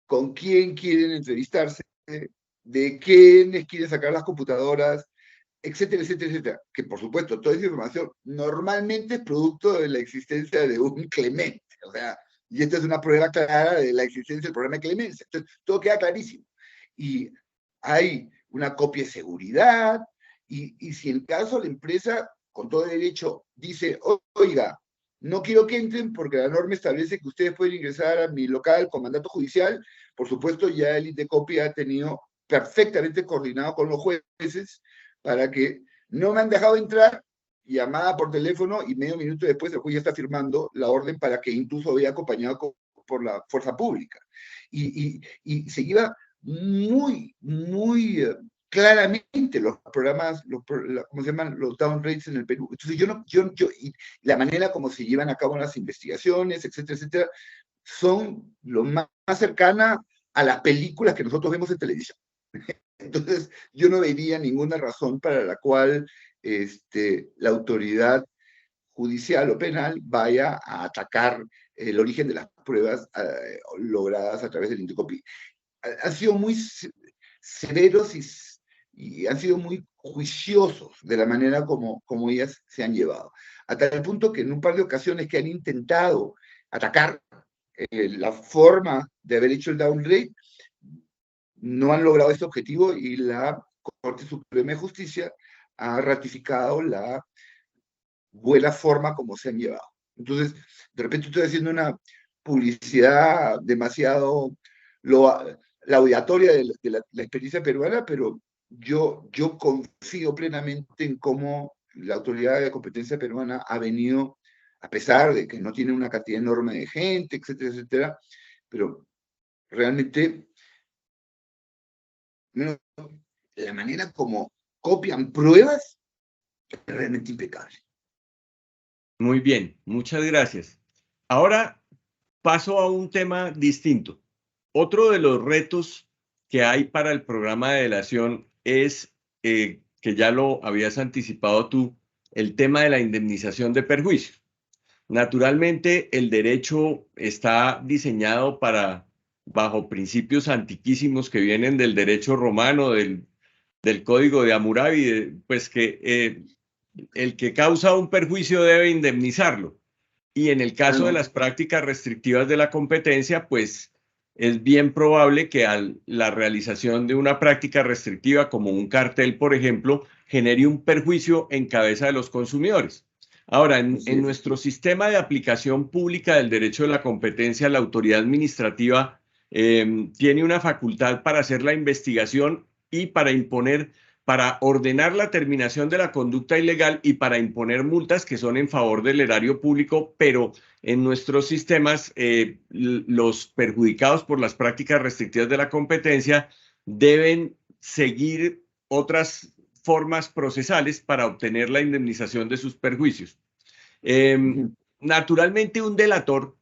con quién quieren entrevistarse, de quiénes quieren sacar las computadoras, etcétera, etcétera, etcétera. Que por supuesto, toda esa información normalmente es producto de la existencia de un clemente. O sea, y esta es una prueba clara de la existencia del programa de clemencia. Entonces, todo queda clarísimo. Y hay una copia de seguridad, y si en caso la empresa, con todo derecho, dice, oiga, no quiero que entren porque la norma establece que ustedes pueden ingresar a mi local con mandato judicial, por supuesto ya el INDECOPI ha tenido perfectamente coordinado con los jueces para que no me han dejado entrar, llamada por teléfono y medio minuto después el juez ya está firmando la orden para que incluso vaya acompañado por la fuerza pública. Y se lleva muy, muy claramente los programas, ¿cómo se llaman? Los downgrades en el Perú. Entonces y la manera como se llevan a cabo las investigaciones, etcétera, etcétera, son lo más cercana a las películas que nosotros vemos en televisión. Entonces, yo no vería ninguna razón para la cual la autoridad judicial o penal vaya a atacar el origen de las pruebas logradas a través del INDECOPI. Han sido muy severos y han sido muy juiciosos de la manera como ellas se han llevado. Hasta el punto que en un par de ocasiones que han intentado atacar la forma de haber hecho el downgrade, no han logrado este objetivo y la Corte Suprema de Justicia ha ratificado la buena forma como se han llevado. Entonces, de repente estoy haciendo una publicidad demasiado laudatoria de la experiencia peruana, pero yo confío plenamente en cómo la autoridad de competencia peruana ha venido, a pesar de que no tiene una cantidad enorme de gente, etcétera, etcétera, pero realmente la manera como copian pruebas es realmente impecable. Muy bien, muchas gracias. Ahora paso a un tema distinto. Otro de los retos que hay para el programa de delación es, que ya lo habías anticipado tú, el tema de la indemnización de perjuicios. Naturalmente, el derecho está diseñado bajo principios antiquísimos que vienen del derecho romano, del Código de Hammurabi, pues que el que causa un perjuicio debe indemnizarlo. Y en el caso de las prácticas restrictivas de la competencia, pues es bien probable que la realización de una práctica restrictiva como un cartel, por ejemplo, genere un perjuicio en cabeza de los consumidores. Ahora, en nuestro sistema de aplicación pública del derecho de la competencia, la autoridad administrativa tiene una facultad para hacer la investigación y para ordenar la terminación de la conducta ilegal y para imponer multas que son en favor del erario público, pero en nuestros sistemas los perjudicados por las prácticas restrictivas de la competencia deben seguir otras formas procesales para obtener la indemnización de sus perjuicios. Naturalmente, un delator,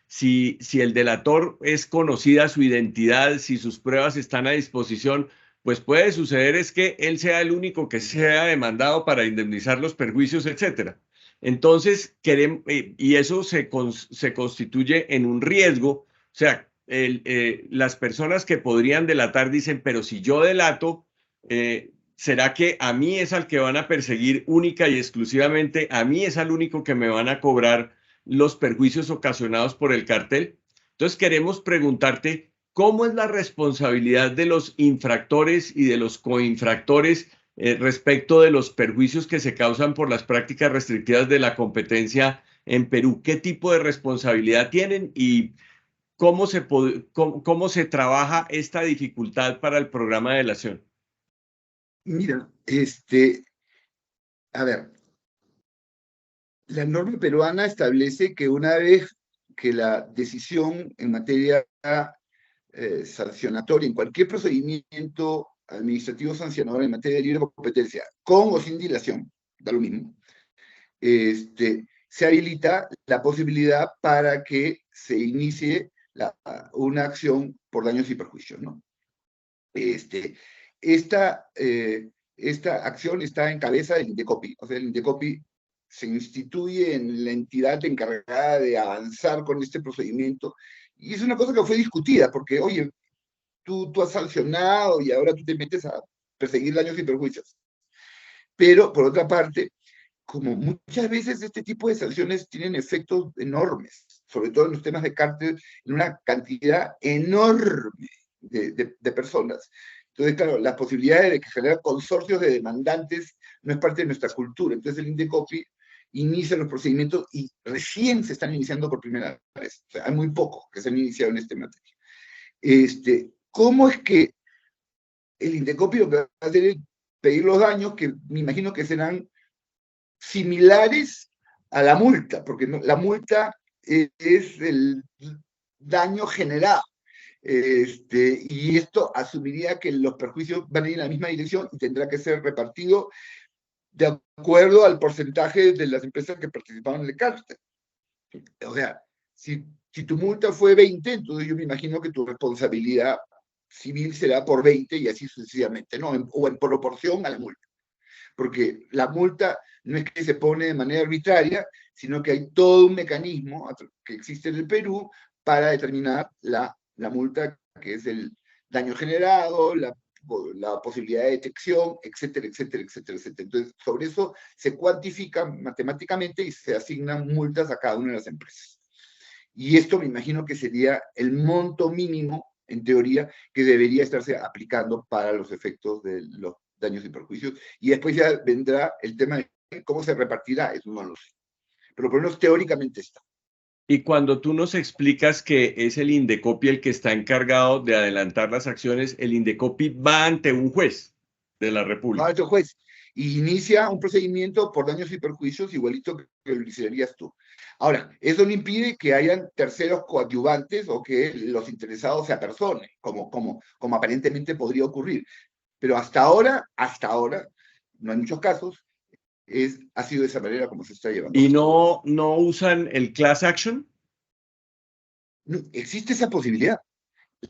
si el delator es conocida su identidad, si sus pruebas están a disposición, pues puede suceder es que él sea el único que sea demandado para indemnizar los perjuicios, etcétera. Entonces, queremos, y eso se constituye en un riesgo, o sea, las personas que podrían delatar dicen, pero si yo delato, ¿será que a mí es al que van a perseguir única y exclusivamente? ¿A mí es al único que me van a cobrar los perjuicios ocasionados por el cartel? Entonces queremos preguntarte, ¿cómo es la responsabilidad de los infractores y de los coinfractores respecto de los perjuicios que se causan por las prácticas restrictivas de la competencia en Perú? ¿Qué tipo de responsabilidad tienen y cómo se trabaja esta dificultad para el programa de delación? Mira, a ver, la norma peruana establece que una vez que la decisión en materia sancionatoria, en cualquier procedimiento administrativo sancionador en materia de libre competencia, con o sin dilación, da lo mismo, se habilita la posibilidad para que se inicie una acción por daños y perjuicios, ¿no? Esta, esta acción está en cabeza del INDECOPI, o sea, el INDECOPI se instituye en la entidad encargada de avanzar con este procedimiento, y es una cosa que fue discutida, porque, oye, tú has sancionado y ahora tú te metes a perseguir daños y perjuicios. Pero, por otra parte, como muchas veces este tipo de sanciones tienen efectos enormes, sobre todo en los temas de cártel, en una cantidad enorme de personas. Entonces, claro, las posibilidades de que generen consorcios de demandantes no es parte de nuestra cultura. Entonces, el INDECOPI inicia los procedimientos y recién se están iniciando por primera vez. O sea, hay muy pocos que se han iniciado en este materia. ¿Cómo es que el INDECOPI lo que va a hacer es pedir los daños que me imagino que serán similares a la multa, porque la multa es el daño generado. Y esto asumiría que los perjuicios van a ir en la misma dirección y tendrá que ser repartido de acuerdo al porcentaje de las empresas que participaron en el cártel. O sea, si tu multa fue 20, entonces yo me imagino que tu responsabilidad civil será por 20 y así sucesivamente, ¿no? O en proporción a la multa. Porque la multa no es que se pone de manera arbitraria, sino que hay todo un mecanismo que existe en el Perú para determinar la multa, que es el daño generado, la posibilidad de detección, etcétera, etcétera, etcétera, etcétera. Entonces, sobre eso se cuantifica matemáticamente y se asignan multas a cada una de las empresas. Y esto me imagino que sería el monto mínimo, en teoría, que debería estarse aplicando para los efectos de los daños y perjuicios. Y después ya vendrá el tema de cómo se repartirá, eso no lo sé. Pero por lo menos teóricamente está. Y cuando tú nos explicas que es el INDECOPI el que está encargado de adelantar las acciones, el INDECOPI va ante un juez de la Va República. al juez y inicia un procedimiento por daños y perjuicios igualito que lo iniciarías tú. Ahora, eso no impide que hayan terceros coadyuvantes o que los interesados se apersonen, como aparentemente podría ocurrir. Pero hasta ahora, no hay muchos casos, ha sido de esa manera como se está llevando a ¿Y cabo. no usan el class action? No, existe esa posibilidad.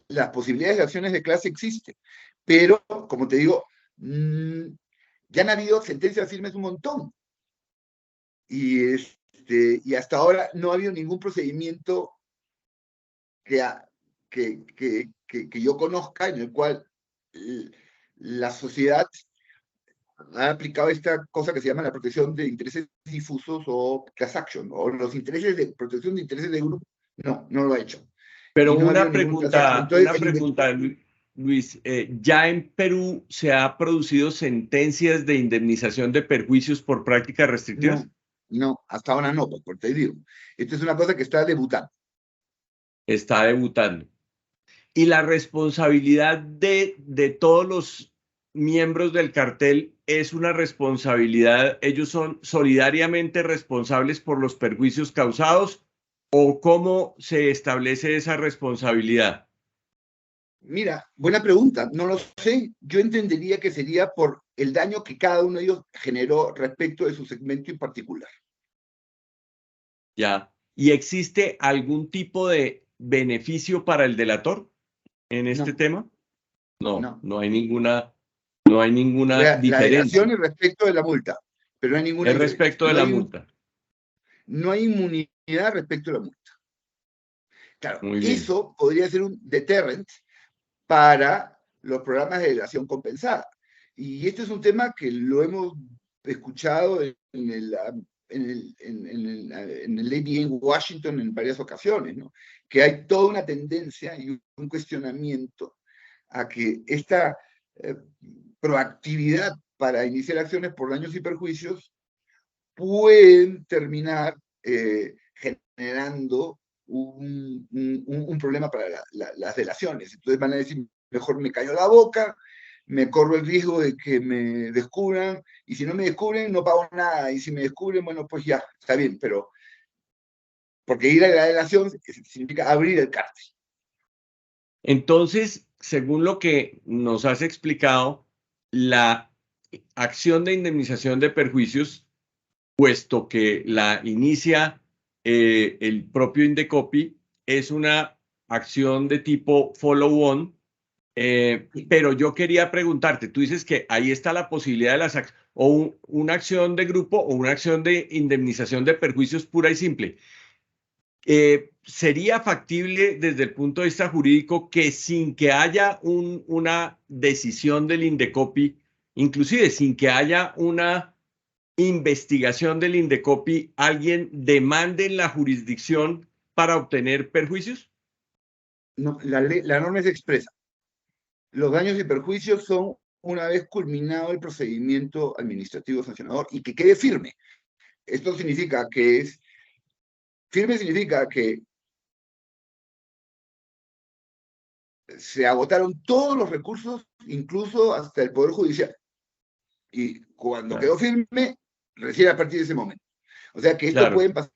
Las posibilidades de acciones de clase existen. Pero, como te digo, ya han habido sentencias firmes un montón. Y hasta ahora no ha habido ningún procedimiento que yo conozca en el cual la sociedad ha aplicado esta cosa que se llama la protección de intereses difusos o class action, o los intereses de protección de intereses de grupo. No, no lo ha hecho. Pero Y no ha habido ningún class action. Entonces, una pregunta, Luis, ¿ya en Perú se ha producido sentencias de indemnización de perjuicios por prácticas restrictivas? no, hasta ahora no, pues, te digo. Esto es una cosa que está debutando. Está debutando. Y la responsabilidad de todos los miembros del cartel es una responsabilidad, ellos son solidariamente responsables por los perjuicios causados, ¿o cómo se establece esa responsabilidad? Mira, buena pregunta, no lo sé. Yo entendería que sería por el daño que cada uno de ellos generó respecto de su segmento en particular. Ya. ¿Y existe algún tipo de beneficio para el delator en este No, tema? No, No. no hay ninguna La delación diferencia. es respecto de la multa, pero no hay ninguna Es diferencia. respecto de la multa. No hay inmunidad respecto a la multa. Claro, Muy bien. eso podría ser un deterrent para los programas de delación compensada. Y este es un tema que lo hemos escuchado en el ADA en Washington en varias ocasiones, ¿no? Que hay toda una tendencia y un cuestionamiento a que esta proactividad para iniciar acciones por daños y perjuicios pueden terminar generando un problema para las delaciones. Entonces van a decir, mejor me callo la boca, me corro el riesgo de que me descubran, y si no me descubren, no pago nada, y si me descubren, bueno, pues ya, está bien, pero porque ir a la delación significa abrir el cártel. Entonces, según lo que nos has explicado, la acción de indemnización de perjuicios, puesto que la inicia el propio Indecopi, es una acción de tipo follow-on, pero yo quería preguntarte, tú dices que ahí está la posibilidad de una acción de grupo o una acción de indemnización de perjuicios pura y simple. ¿Sería factible desde el punto de vista jurídico que sin que haya una decisión del Indecopi, inclusive sin que haya una investigación del Indecopi, alguien demande en la jurisdicción para obtener perjuicios? No, la norma es expresa. Los daños y perjuicios son una vez culminado el procedimiento administrativo sancionador y que quede firme. Esto significa que firme significa que se agotaron todos los recursos, incluso hasta el Poder Judicial. Y cuando Claro, quedó firme, recién a partir de ese momento. O sea que esto claro. puede pasar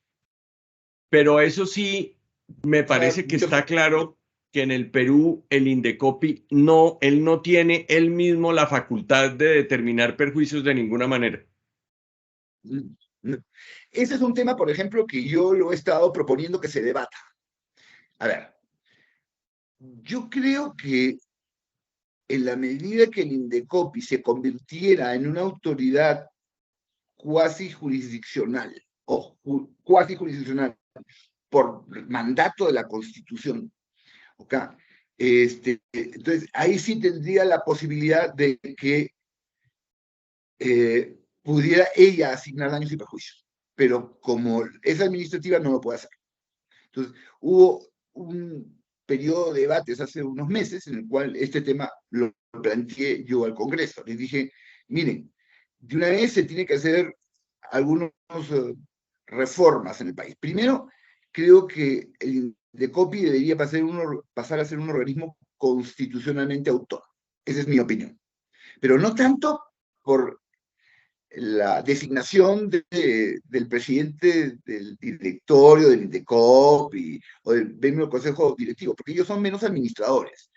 Pero eso sí, me parece que muchos. está claro que en el Perú el Indecopi él no tiene él mismo la facultad de determinar perjuicios de ninguna manera. Ese es un tema, por ejemplo, que yo lo he estado proponiendo que se debata. A ver, yo creo que en la medida que el Indecopi se convirtiera en una autoridad cuasi jurisdiccional o cuasi jurisdiccional por mandato de la Constitución, ¿okay? Entonces, ahí sí tendría la posibilidad de que pudiera ella asignar daños y perjuicios, pero como es administrativa no lo puede hacer. Entonces, hubo un periodo de debates hace unos meses en el cual este tema lo planteé yo al Congreso. Les dije, miren, de una vez se tiene que hacer algunas reformas en el país. Primero, creo que el Indecopi debería pasar a ser un organismo constitucionalmente autónomo. Esa es mi opinión. Pero no tanto por la designación del presidente del directorio del INDECOP o del mismo consejo directivo, porque ellos son menos administradores.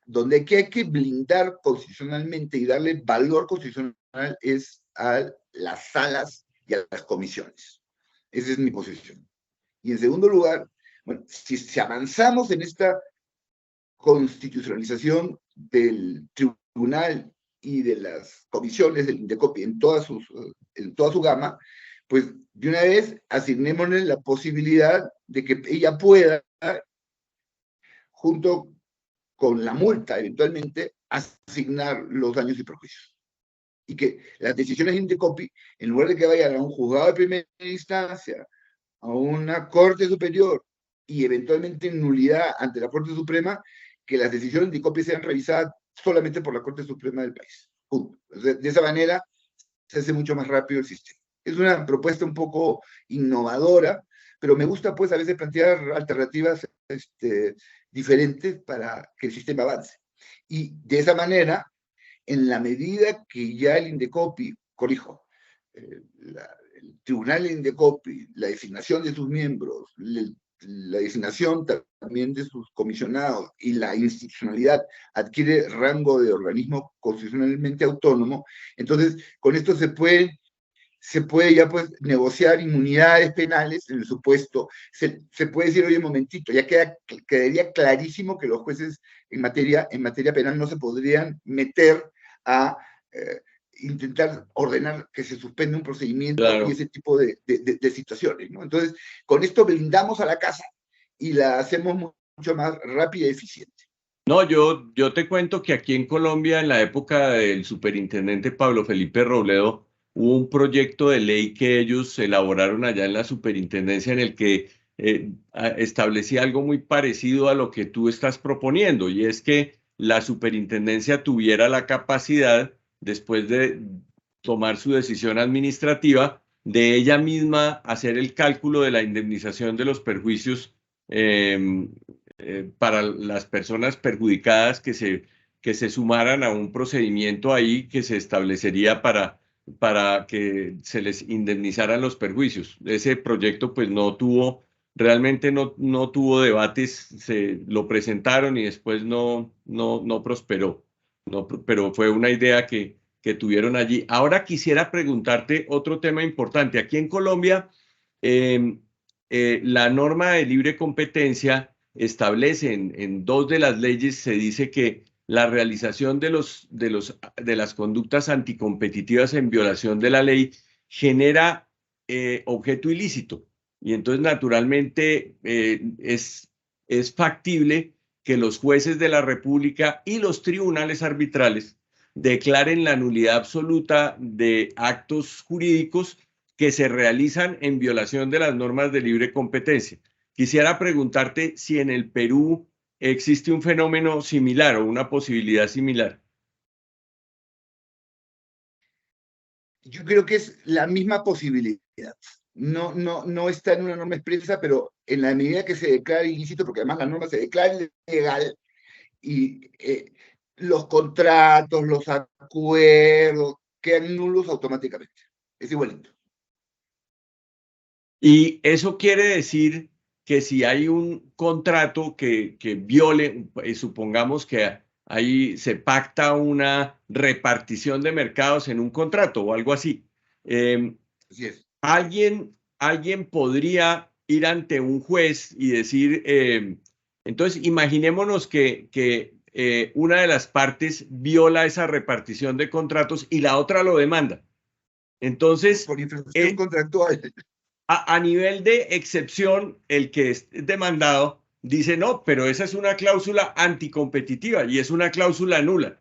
Donde hay que blindar constitucionalmente y darle valor constitucional es a las salas y a las comisiones. Esa es mi posición. Y en segundo lugar, bueno, si avanzamos en esta constitucionalización del tribunal y de las comisiones del INDECOPI en toda su gama, pues de una vez asignémosle la posibilidad de que ella pueda, junto con la multa eventualmente, asignar los daños y perjuicios. Y que las decisiones de INDECOPI, en lugar de que vayan a un juzgado de primera instancia, a una corte superior y eventualmente en nulidad ante la Corte Suprema, que las decisiones de INDECOPI sean revisadas solamente por la Corte Suprema del país. De esa manera se hace mucho más rápido el sistema. Es una propuesta un poco innovadora, pero me gusta pues a veces plantear alternativas diferentes para que el sistema avance. Y de esa manera, en la medida que ya el INDECOPI, corrijo, el tribunal del INDECOPI, la designación de sus miembros, la designación también de sus comisionados y la institucionalidad adquiere rango de organismo constitucionalmente autónomo, entonces con esto se pueden se puede ya pues negociar inmunidades penales en el supuesto, se puede decir, oye, un momentito, ya quedaría clarísimo que los jueces en materia penal no se podrían meter a intentar ordenar que se suspenda un procedimiento y Claro. ese tipo de situaciones, ¿no? Entonces, con esto blindamos a la casa y la hacemos mucho más rápida y eficiente. No, yo te cuento que aquí en Colombia, en la época del superintendente Pablo Felipe Robledo, hubo un proyecto de ley que ellos elaboraron allá en la superintendencia en el que establecía algo muy parecido a lo que tú estás proponiendo, y es que la superintendencia tuviera la capacidad, después de tomar su decisión administrativa, de ella misma hacer el cálculo de la indemnización de los perjuicios para las personas perjudicadas que se sumaran a un procedimiento ahí que se establecería para que se les indemnizaran los perjuicios. Ese proyecto pues realmente no tuvo debates, se lo presentaron y después no prosperó, pero fue una idea que tuvieron allí. Ahora quisiera preguntarte otro tema importante. Aquí en Colombia, eh, la norma de libre competencia establece en dos de las leyes, se dice que la realización de las conductas anticompetitivas en violación de la ley genera objeto ilícito. Y entonces, naturalmente, es factible que los jueces de la República y los tribunales arbitrales declaren la nulidad absoluta de actos jurídicos que se realizan en violación de las normas de libre competencia. Quisiera preguntarte si en el Perú existe un fenómeno similar o una posibilidad similar. Yo creo que es la misma posibilidad. No está en una norma expresa, pero en la medida que se declare ilícito, porque además la norma se declara ilegal, y los contratos, los acuerdos quedan nulos automáticamente. Es igualito. Y eso quiere decir que si hay un contrato que viole, supongamos que ahí se pacta una repartición de mercados en un contrato o algo así, Así es. alguien podría ir ante un juez y decir, entonces imaginémonos que una de las partes viola esa repartición de contratos y la otra lo demanda. Entonces, Por infracción contractual. a nivel de excepción, el que es demandado dice, no, pero esa es una cláusula anticompetitiva y es una cláusula nula.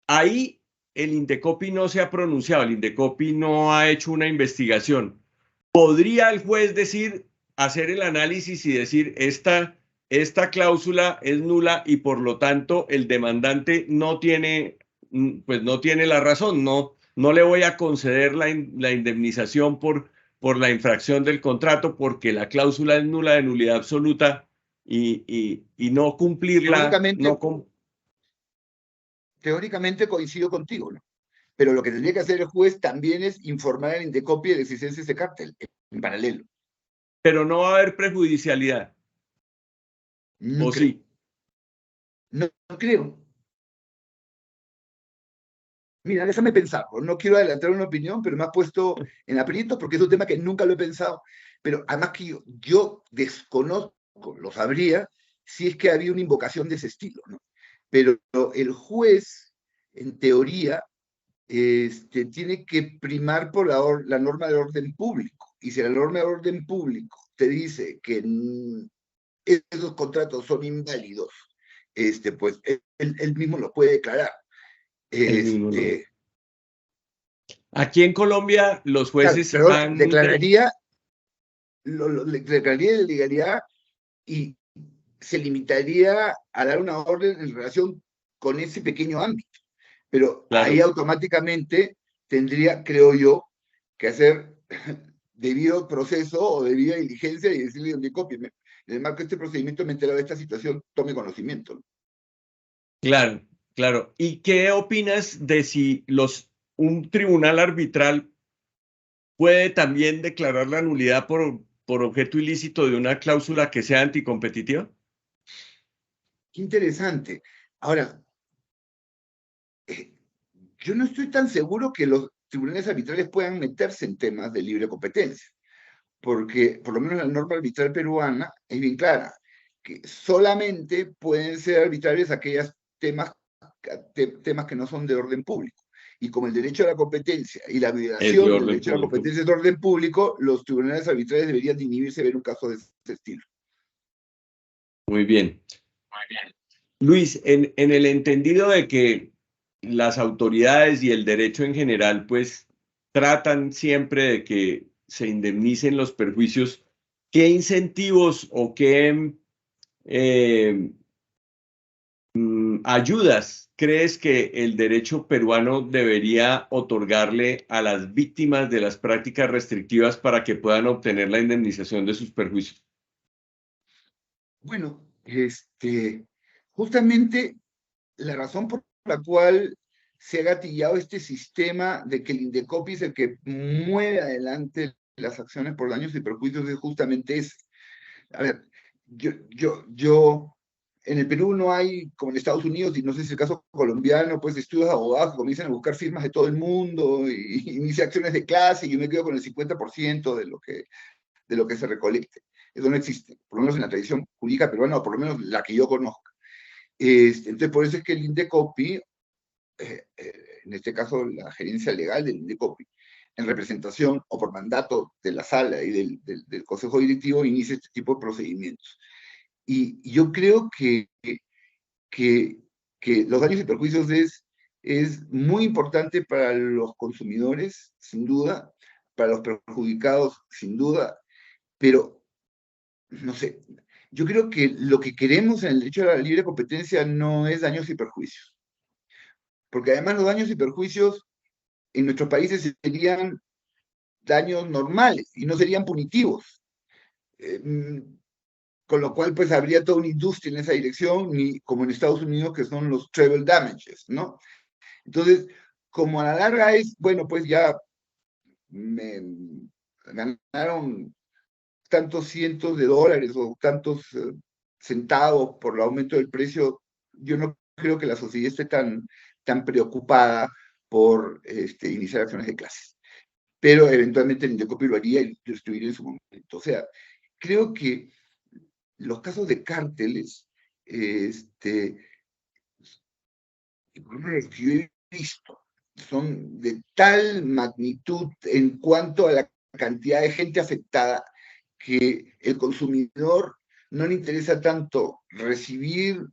Ahí el Indecopi no se ha pronunciado, el Indecopi no ha hecho una investigación. ¿Podría el juez decir, hacer el análisis y decir, esta cláusula es nula y por lo tanto el demandante pues no tiene la razón, no le voy a conceder la indemnización por la infracción del contrato porque la cláusula es nula de nulidad absoluta y no cumplirla, Teóricamente, teóricamente coincido contigo, ¿no? Pero lo que tendría que hacer el juez también es informar al Indecopi de la existencia de ese cártel, en paralelo. pero no va a haber prejudicialidad, No ¿o creo. sí? No creo. Mira, déjame pensarlo. No quiero adelantar una opinión, pero me ha puesto en aprietos porque es un tema que nunca lo he pensado. Pero además que yo desconozco, lo sabría, si es que había una invocación de ese estilo, ¿no? Pero el juez, en teoría, tiene que primar por la norma de orden público. Y si la norma de orden público te dice que esos contratos son inválidos, pues él mismo lo puede declarar. El mismo no. Este, Aquí en Colombia los claro, jueces perdón, han... declararía de legalidad y se limitaría a dar una orden en relación con ese pequeño ámbito. Pero ahí Claro, automáticamente tendría, creo yo, que hacer debido proceso o debida diligencia y decirle donde copie. En el marco de este procedimiento me he enterado de esta situación, tome conocimiento. claro, claro. ¿Y qué opinas de si un tribunal arbitral puede también declarar la nulidad por objeto ilícito de una cláusula que sea anticompetitiva? Qué interesante. Ahora, yo no estoy tan seguro que tribunales arbitrales puedan meterse en temas de libre competencia, porque por lo menos la norma arbitral peruana es bien clara, que solamente pueden ser arbitrales aquellos temas que no son de orden público. Y como el derecho a la competencia y la Es de violación del orden derecho a la público. competencia es de orden público, los tribunales arbitrales deberían inhibirse de ver un caso de ese estilo. Muy bien. Luis, en el entendido de que las autoridades y el derecho en general, pues tratan siempre de que se indemnicen los perjuicios, ¿qué incentivos o qué eh, ayudas crees que el derecho peruano debería otorgarle a las víctimas de las prácticas restrictivas para que puedan obtener la indemnización de sus perjuicios? Bueno, justamente la razón por la cual se ha gatillado este sistema de que el Indecopi es el que mueve adelante las acciones por daños y perjuicios es justamente ese. A ver, en el Perú no hay, como en Estados Unidos, y no sé si es el caso colombiano, pues estudios de abogados que comienzan a buscar firmas de todo el mundo y inicia acciones de clase y yo me quedo con el 50% de lo que se recolecte. Eso no existe, por lo menos en la tradición jurídica peruana, o por lo menos la que yo conozco. Entonces, por eso es que el INDECOPI, en este caso la gerencia legal del INDECOPI, en representación o por mandato de la sala y del consejo directivo, inicia este tipo de procedimientos. Y yo creo que, que los daños y perjuicios es muy importante para los consumidores, sin duda, para los perjudicados, sin duda, pero no sé, yo creo que lo que queremos en el derecho a la libre competencia no es daños y perjuicios, porque además los daños y perjuicios en nuestros países serían daños normales y no serían punitivos. Eh, con lo cual, pues habría toda una industria en esa dirección, ni como en Estados Unidos, que son los treble damages, ¿no? Entonces, como a la larga es, bueno, pues ya me ganaron tantos cientos de dólares o tantos centavos por el aumento del precio, yo no creo que la sociedad esté tan preocupada por iniciar acciones de clases. Pero eventualmente el Indecopi lo haría y lo destruiría en su momento. O sea, creo que los casos de cárteles, por lo menos los que yo he visto, son de tal magnitud en cuanto a la cantidad de gente afectada que el consumidor no le interesa tanto recibir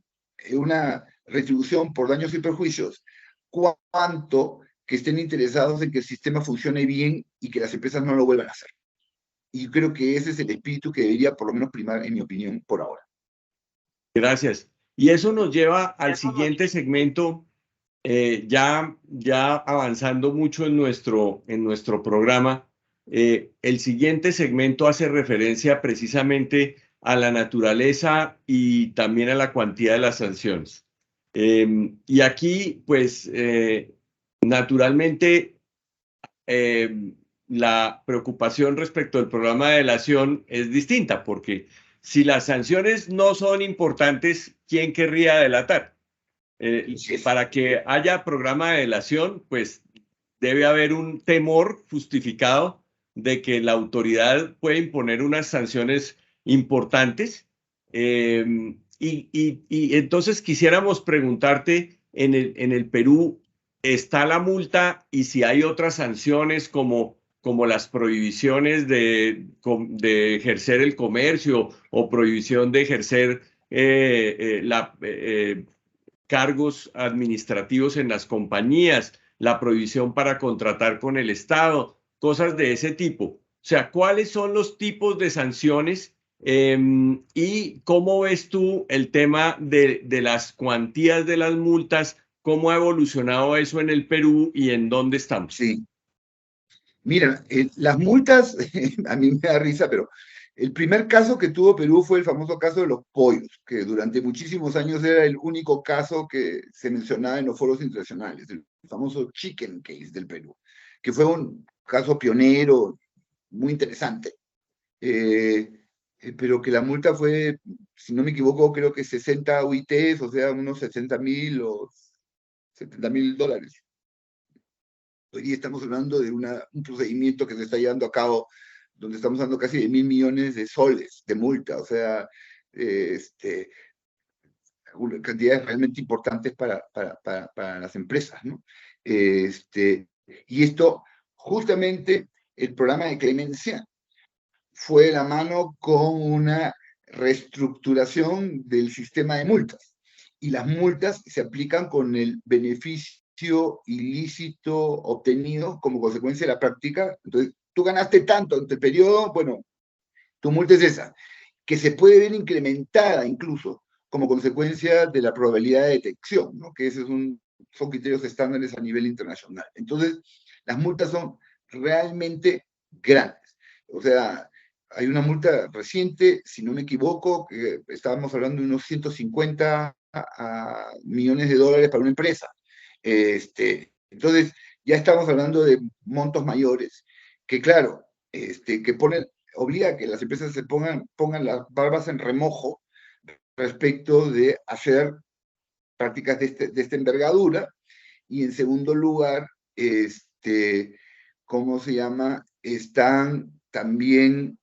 una retribución por daños y perjuicios, cuanto que estén interesados en que el sistema funcione bien y que las empresas no lo vuelvan a hacer. Y creo que ese es el espíritu que debería por lo menos primar, en mi opinión, por ahora. Gracias. Y eso nos lleva al siguiente segmento, ya avanzando mucho en nuestro programa. El siguiente segmento hace referencia precisamente a la naturaleza y también a la cuantía de las sanciones. Y aquí, pues, naturalmente, la preocupación respecto al programa de delación es distinta, porque si las sanciones no son importantes, ¿quién querría delatar? Para que haya programa de delación, pues debe haber un temor justificado de que la autoridad puede imponer unas sanciones importantes. Y entonces quisiéramos preguntarte, en el Perú, ¿está la multa y si hay otras sanciones como las prohibiciones de ejercer el comercio o prohibición de ejercer cargos administrativos en las compañías, la prohibición para contratar con el Estado, cosas de ese tipo? O sea, ¿cuáles son los tipos de sanciones y cómo ves tú el tema de las cuantías de las multas? ¿Cómo ha evolucionado eso en el Perú y en dónde estamos? Sí. Mira, las multas, a mí me da risa, pero el primer caso que tuvo Perú fue el famoso caso de los pollos, que durante muchísimos años era el único caso que se mencionaba en los foros internacionales, el famoso chicken case del Perú, que fue un caso pionero, muy interesante, eh, pero que la multa fue, si no me equivoco, creo que 60 UITs, o sea, unos 60.000 o $70.000. Hoy día estamos hablando de un procedimiento que se está llevando a cabo donde estamos hablando casi de 1.000 millones de soles de multa, o sea, cantidades realmente importantes para las empresas, ¿no? Y esto, justamente, el programa de clemencia fue de la mano con una reestructuración del sistema de multas. Y las multas se aplican con el beneficio ilícito obtenido como consecuencia de la práctica. Entonces, tú ganaste tanto en el periodo, bueno, tu multa es esa, que se puede ver incrementada incluso como consecuencia de la probabilidad de detección, ¿no? Que esos son criterios estándares a nivel internacional. Entonces, las multas son realmente grandes. O sea, hay una multa reciente, si no me equivoco, que estábamos hablando de unos 150 millones de dólares para una empresa. Entonces, ya estamos hablando de montos mayores, que claro, que obliga a que las empresas se pongan las barbas en remojo respecto de hacer prácticas de esta envergadura. Y en segundo lugar, ¿cómo se llama? Están también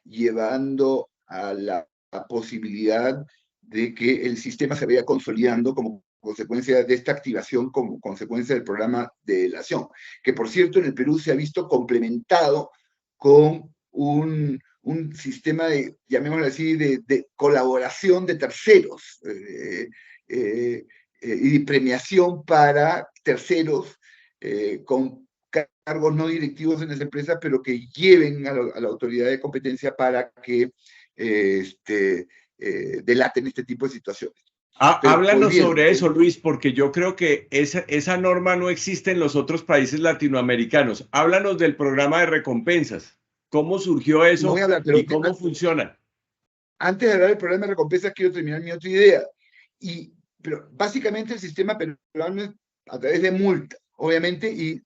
llevando a la posibilidad de que el sistema se vaya consolidando como consecuencia de esta activación, como consecuencia del programa de delación, que por cierto en el Perú se ha visto complementado con un sistema de, llamémoslo así, de colaboración de terceros y premiación para terceros con cargos no directivos en esa empresa, pero que lleven a la autoridad de competencia para que delaten este tipo de situaciones. Pero Háblanos volviendo, sobre eso, Luis, porque yo creo que esa norma no existe en los otros países latinoamericanos. Háblanos del programa de recompensas. ¿Cómo surgió no voy eso a hablar, pero y cómo funciona? antes de hablar del programa de recompensas, quiero terminar mi otra idea. Pero básicamente el sistema peruano es a través de multa, obviamente, y,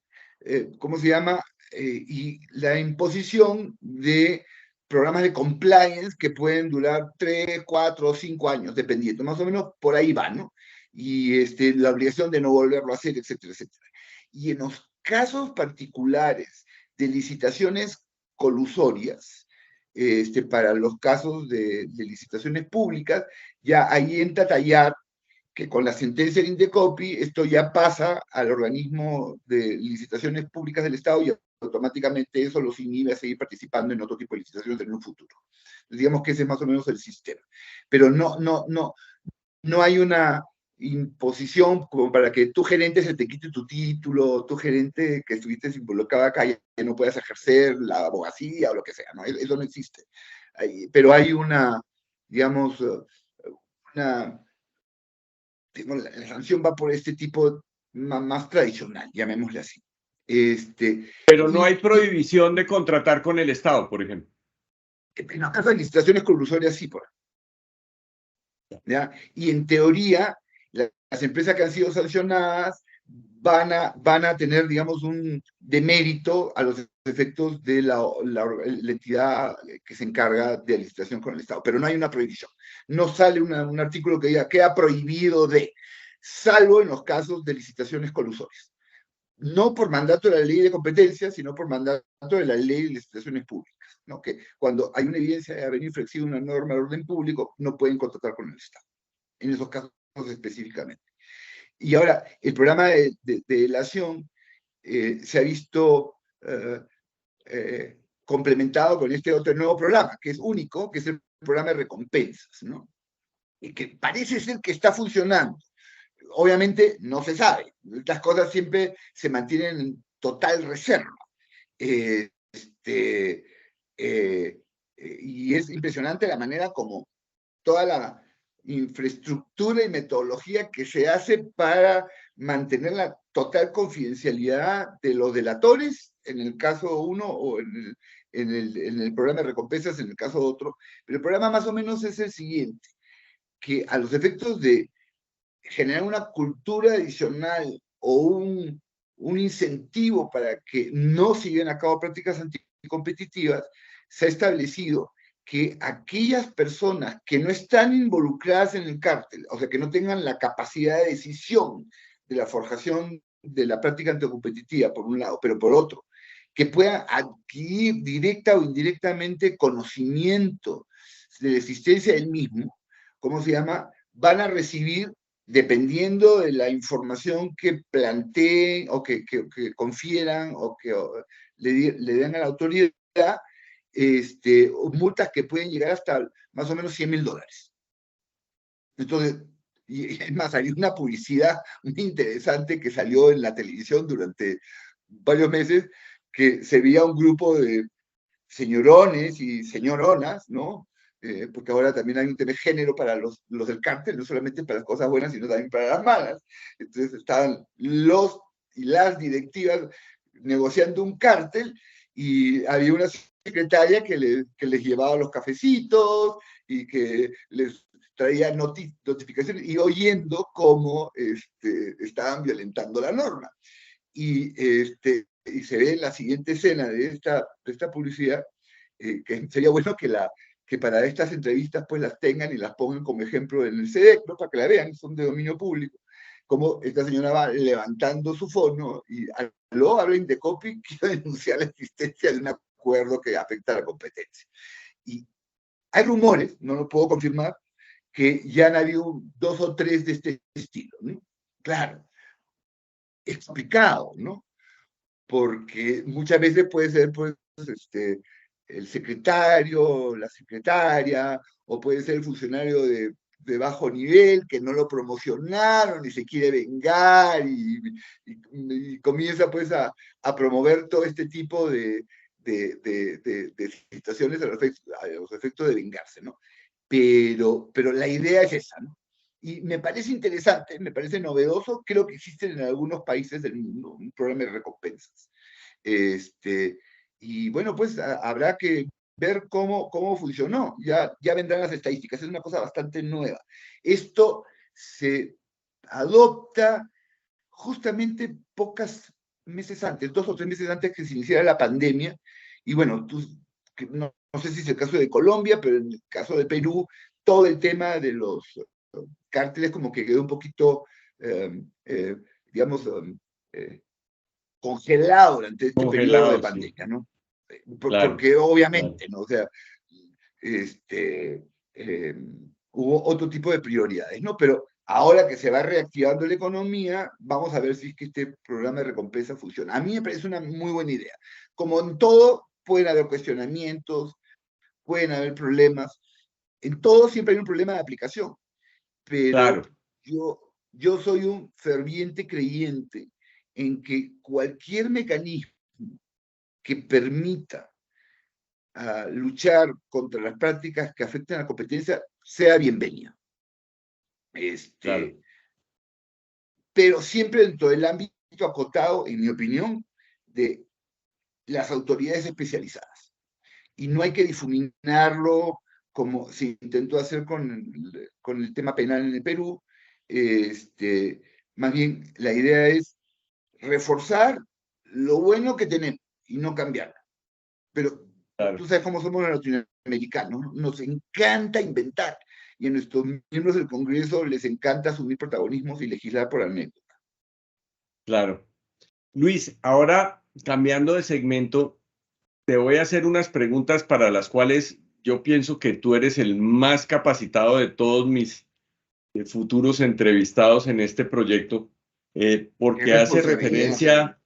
¿cómo se llama? Y la imposición de programas de compliance que pueden durar 3, 4 o 5 años, dependiendo, más o menos por ahí va, ¿no? Y la obligación de no volverlo a hacer, etcétera, etcétera. Y en los casos particulares de licitaciones colusorias, para los casos de licitaciones públicas, ya ahí entra a tallar que con la sentencia de Indecopi esto ya pasa al organismo de licitaciones públicas del Estado y automáticamente eso los inhibe a seguir participando en otro tipo de licitaciones en un futuro. Entonces, digamos que ese es más o menos el sistema. Pero no hay una imposición como para que tu gerente se te quite tu título, tu gerente que estuviste involucrado acá ya no puedas ejercer la abogacía o lo que sea, ¿no? Eso no existe. Pero hay una, digamos, una, la sanción va por este tipo más tradicional, llamémosle así. Pero no hay Y prohibición de contratar con el Estado, por ejemplo. en los casos de licitaciones compulsorias sí, ¿ya? Y en teoría, las empresas que han sido sancionadas van a tener, digamos, un demérito a los efectos de la entidad que se encarga de la licitación con el Estado. Pero no hay una prohibición. No sale un artículo que diga queda prohibido de, salvo en los casos de licitaciones colusorias. No por mandato de la ley de competencia, sino por mandato de la ley de licitaciones públicas, ¿no? Que cuando hay una evidencia de haber infringido una norma de orden público, no pueden contratar con el Estado, en esos casos específicamente. Y ahora, el programa de delación se ha visto complementado con este otro nuevo programa, que es único, que es el programa de recompensas, ¿no? Y que parece ser que está funcionando. Obviamente no se sabe. Estas cosas siempre se mantienen en total reserva. Y es impresionante la manera como toda la infraestructura y metodología que se hace para mantener la total confidencialidad de los delatores, en el caso uno, o en el programa de recompensas, en el caso otro. Pero el programa más o menos es el siguiente, que a los efectos de generar una cultura adicional o un incentivo para que no se lleven a cabo prácticas anticompetitivas, se ha establecido que aquellas personas que no están involucradas en el cártel, o sea, que no tengan la capacidad de decisión de la forjación de la práctica anticompetitiva, por un lado, pero por otro, que puedan adquirir directa o indirectamente conocimiento de la existencia del mismo, ¿cómo se llama? Van a recibir, dependiendo de la información que planteen o que confieran o que le den a la autoridad, multas que pueden llegar hasta más o menos $100.000. Entonces, y es más, hay una publicidad muy interesante que salió en la televisión durante varios meses, que se veía un grupo de señorones y señoronas, ¿no? Porque ahora también hay un tema de género para los del cártel, no solamente para las cosas buenas, sino también para las malas. Entonces estaban los y las directivas negociando un cártel y había una secretaria que les llevaba los cafecitos y que les traía notificaciones y oyendo cómo estaban violentando la norma. Y se ve en la siguiente escena de esta publicidad, que sería bueno que para estas entrevistas pues las tengan y las pongan como ejemplo en el SEDEC, ¿no? Para que la vean, son de dominio público, como esta señora va levantando su fono y aló, habla Indecopi, quiero denunciar la existencia de un acuerdo que afecta a la competencia. Y hay rumores, no lo puedo confirmar, que ya han habido 2 o 3 de este estilo, ¿no? Claro, explicado, ¿no? Porque muchas veces puede ser, pues, el secretario, la secretaria, o puede ser el funcionario de bajo nivel que no lo promocionaron y se quiere vengar y comienza, pues, a promover todo este tipo de situaciones a los efectos de vengarse, ¿no? Pero la idea es esa, ¿no? Y me parece interesante, me parece novedoso, creo que existen en algunos países del mundo un programa de recompensas. Y bueno, pues habrá que ver cómo funcionó. Ya vendrán las estadísticas, es una cosa bastante nueva. Esto se adopta justamente pocos meses antes, 2 o 3 meses antes que se iniciara la pandemia. Y bueno, no sé si es el caso de Colombia, pero en el caso de Perú, todo el tema de los cárteles como que quedó un poquito, digamos, congelado durante este periodo de Congelado, sí, pandemia, ¿no? claro, Porque claro, obviamente, ¿no? O sea, eh, hubo otro tipo de prioridades, ¿no? Pero ahora que se va reactivando la economía, vamos a ver si es que este programa de recompensa funciona. A mí me parece una muy buena idea. Como en todo, pueden haber cuestionamientos, pueden haber problemas. En todo siempre hay un problema de aplicación, pero claro, yo soy un ferviente creyente en que cualquier mecanismo que permita luchar contra las prácticas que afectan a la competencia sea bienvenido. claro, Pero siempre dentro del ámbito acotado, en mi opinión, de las autoridades especializadas. Y no hay que difuminarlo como se intentó hacer con el tema penal en el Perú. Más bien, la idea es reforzar lo bueno que tenemos y no cambiarlo. Pero tú claro. sabes cómo somos los latinoamericanos, ¿no? Nos encanta inventar y a nuestros miembros del Congreso les encanta asumir protagonismos y legislar por anécdota. Claro. Luis, ahora cambiando de segmento, te voy a hacer unas preguntas para las cuales yo pienso que tú eres el más capacitado de todos mis futuros entrevistados en este proyecto, Qué porque hace responsabilidad. referencia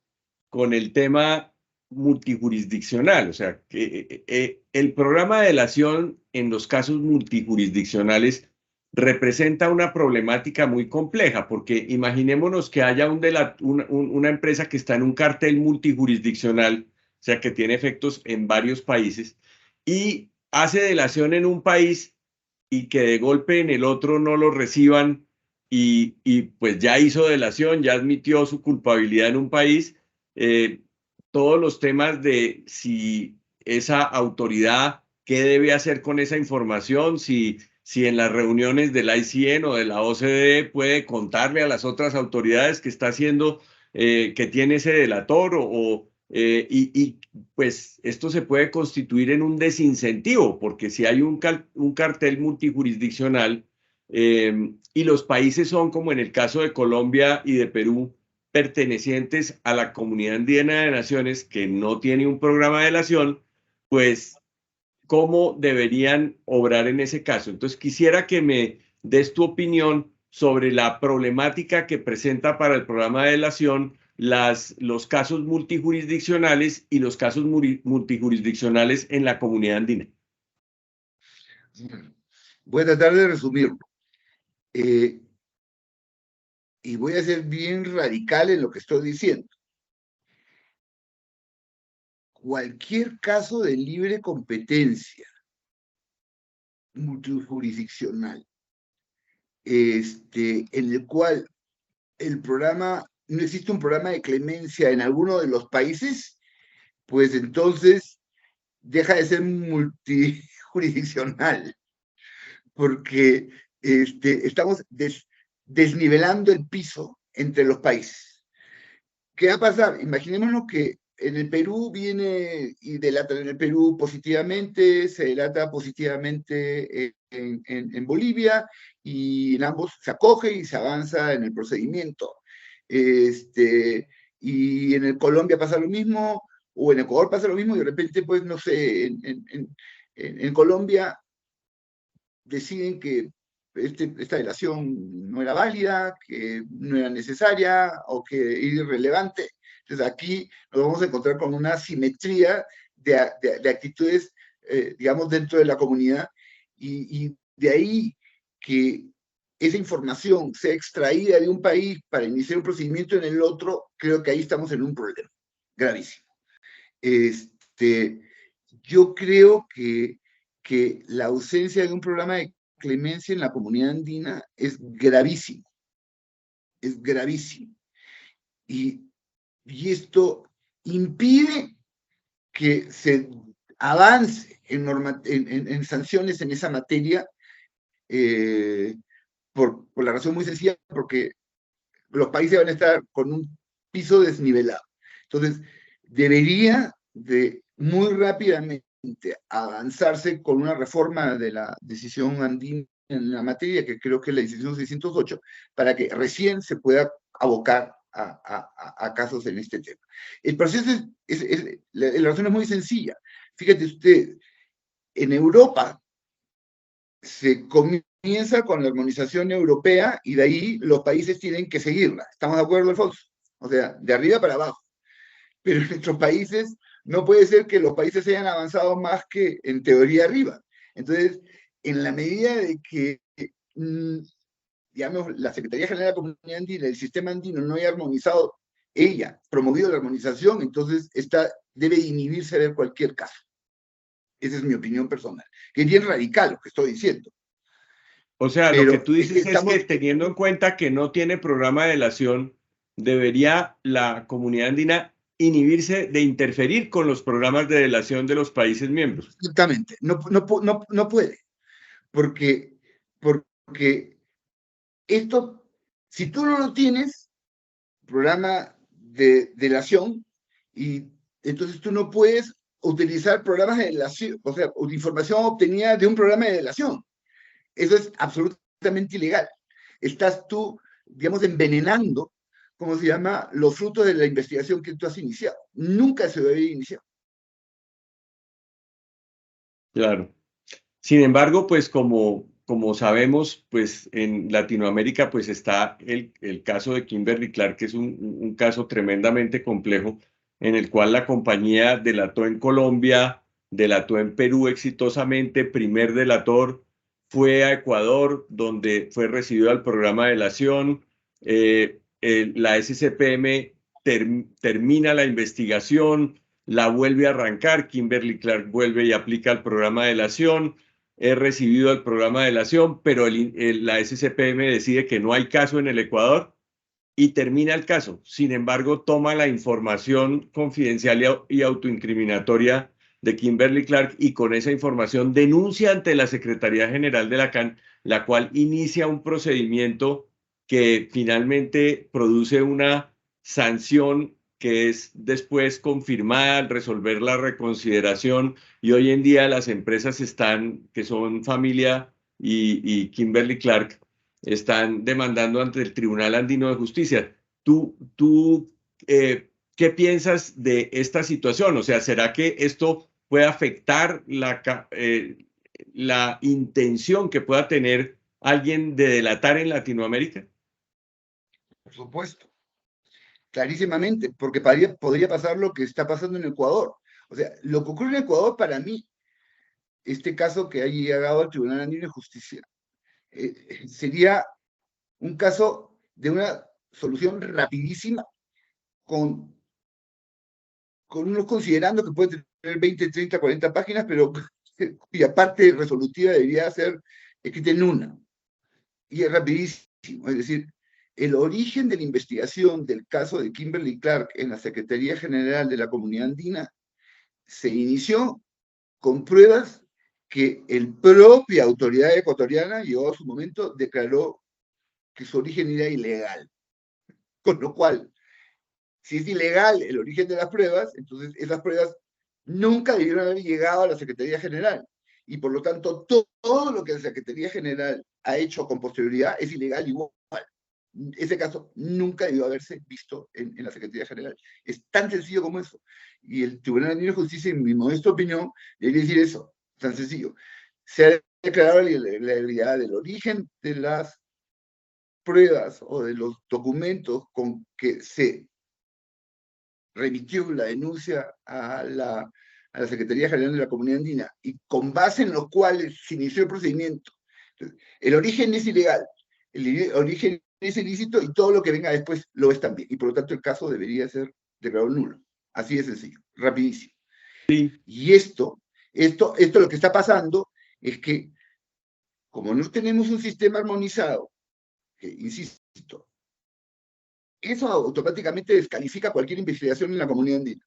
con el tema multijurisdiccional, o sea, que el programa de delación en los casos multijurisdiccionales representa una problemática muy compleja, porque imaginémonos que haya una empresa que está en un cartel multijurisdiccional, o sea, que tiene efectos en varios países, y hace delación en un país y que de golpe en el otro no lo reciban y pues ya hizo delación, ya admitió su culpabilidad en un país. Todos los temas de si esa autoridad, qué debe hacer con esa información, si en las reuniones del ICN o de la OCDE puede contarle a las otras autoridades que está haciendo, que tiene ese delator pues esto se puede constituir en un desincentivo, porque si hay un cartel multijurisdiccional y los países son como en el caso de Colombia y de Perú, pertenecientes a la Comunidad Andina de Naciones que no tiene un programa de delación, pues cómo deberían obrar en ese caso. Entonces, quisiera que me des tu opinión sobre la problemática que presenta para el programa de delación los casos multijurisdiccionales y los casos multijurisdiccionales en la comunidad andina. Voy a tratar de resumirlo. Y voy a ser bien radical en lo que estoy diciendo. Cualquier caso de libre competencia multijurisdiccional, en el cual no existe un programa de clemencia en alguno de los países, pues entonces deja de ser multijurisdiccional, porque estamos desnivelando el piso entre los países. ¿Qué va a pasar? Imaginémonos que en el Perú viene y delata en el Perú positivamente, se delata positivamente en Bolivia, y en ambos se acoge y se avanza en el procedimiento. Y en el Colombia pasa lo mismo, o en Ecuador pasa lo mismo, y de repente, pues, no sé, en Colombia deciden que esta delación no era válida, que no era necesaria o que era irrelevante. Entonces aquí nos vamos a encontrar con una simetría de actitudes, digamos, dentro de la comunidad, y de ahí que esa información sea extraída de un país para iniciar un procedimiento en el otro. Creo que ahí estamos en un problema gravísimo. Yo creo que la ausencia de un programa de clemencia en la comunidad andina es gravísimo, es gravísimo. Y esto impide que se avance en sanciones en esa materia, por la razón muy sencilla, porque los países van a estar con un piso desnivelado. Entonces, debería de muy rápidamente avanzarse con una reforma de la decisión andina en la materia, que creo que es la decisión 608, para que recién se pueda abocar a casos en este tema. El proceso la razón es muy sencilla. Fíjate usted, en Europa se comienza con la armonización europea y de ahí los países tienen que seguirla. ¿Estamos de acuerdo, Alfonso? O sea, de arriba para abajo. Pero en nuestros países no puede ser que los países hayan avanzado más que en teoría arriba. Entonces, en la medida de que, digamos, la Secretaría General de la Comunidad Andina, el sistema andino, no haya armonizado, promovido la armonización, entonces debe inhibirse de cualquier caso. Esa es mi opinión personal, que es bien radical lo que estoy diciendo. O sea, lo que tú dices es que teniendo en cuenta que no tiene programa de delación, debería la comunidad andina inhibirse de interferir con los programas de delación de los países miembros. Exactamente, no puede, porque esto, si tú no lo tienes, programa de delación, y entonces tú no puedes utilizar programas de delación, o sea, información obtenida de un programa de delación. Eso es absolutamente ilegal. Estás tú, digamos, envenenando, ¿cómo se llama?, los frutos de la investigación que tú has iniciado. Nunca se debe iniciar. Claro. Sin embargo, pues como sabemos, pues en Latinoamérica pues está el caso de Kimberly Clark, que es un caso tremendamente complejo, en el cual la compañía delató en Colombia, delató en Perú exitosamente, primer delator fue a Ecuador, donde fue recibido al programa de delación, la SCPM termina la investigación, la vuelve a arrancar, Kimberly Clark vuelve y aplica el programa de delación, es recibido el programa de delación, pero la SCPM decide que no hay caso en el Ecuador y termina el caso. Sin embargo, toma la información confidencial y autoincriminatoria de Kimberly Clark y con esa información denuncia ante la Secretaría General de la CAN, la cual inicia un procedimiento que finalmente produce una sanción que es después confirmada al resolver la reconsideración, y hoy en día las empresas que son familia y Kimberly Clark están demandando ante el Tribunal Andino de Justicia. tú ¿qué piensas de esta situación? O sea, ¿será que esto puede afectar la intención que pueda tener alguien de delatar en Latinoamérica? Por supuesto, clarísimamente, porque podría pasar lo que está pasando en Ecuador. O sea, lo que ocurre en Ecuador, para mí, este caso que ha llegado al Tribunal Andino de Justicia, sería un caso de una solución rapidísima, con, con unos considerando que puede tener 20, 30, 40 páginas, pero cuya parte resolutiva debería ser escrita en una. Y es rapidísimo, es decir, el origen de la investigación del caso de Kimberly Clark en la Secretaría General de la Comunidad Andina se inició con pruebas que el propia autoridad ecuatoriana, llegó a su momento, declaró que su origen era ilegal. Con lo cual, si es ilegal el origen de las pruebas, entonces esas pruebas nunca debieron haber llegado a la Secretaría General. Y por lo tanto, todo lo que la Secretaría General ha hecho con posterioridad es ilegal igual. Ese caso nunca debió haberse visto en la Secretaría General. Es tan sencillo como eso. Y el Tribunal Andino de Justicia, en mi modesta opinión, debería decir eso, tan sencillo. Se ha declarado la ilegalidad del origen de las pruebas o de los documentos con que se remitió la denuncia a la Secretaría General de la Comunidad Andina y con base en los cuales se inició el procedimiento. Entonces, el origen es ilegal, el origen es ilícito y todo lo que venga después lo es también. Y por lo tanto el caso debería ser declarado nulo. Así de sencillo, rapidísimo. Sí. Y esto lo que está pasando es que como no tenemos un sistema armonizado, insisto, eso automáticamente descalifica cualquier investigación en la comunidad andina.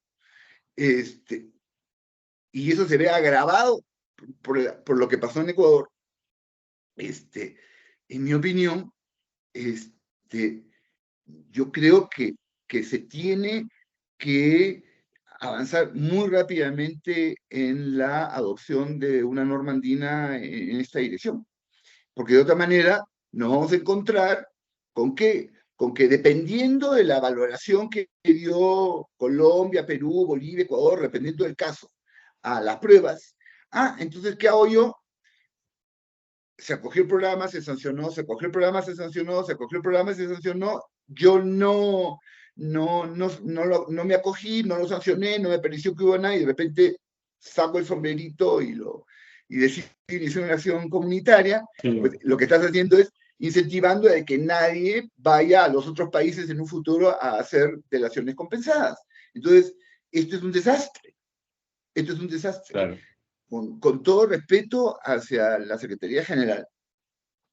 Y eso se ve agravado por lo que pasó en Ecuador. En mi opinión, yo creo que se tiene que avanzar muy rápidamente en la adopción de una norma andina en esta dirección, porque de otra manera nos vamos a encontrar con que dependiendo de la valoración que dio Colombia, Perú, Bolivia, Ecuador, dependiendo del caso, a las pruebas, entonces, ¿qué hago yo? Se acogió el programa, se sancionó, se acogió el programa, se sancionó, se acogió el programa, se sancionó. Yo no me acogí, no lo sancioné, no me pareció que hubo nada y de repente saco el sombrerito y decido iniciar una acción comunitaria. Sí. Pues lo que estás haciendo es incentivando a que nadie vaya a los otros países en un futuro a hacer delaciones compensadas. Entonces, esto es un desastre. Esto es un desastre. Claro. Con todo respeto hacia la Secretaría General,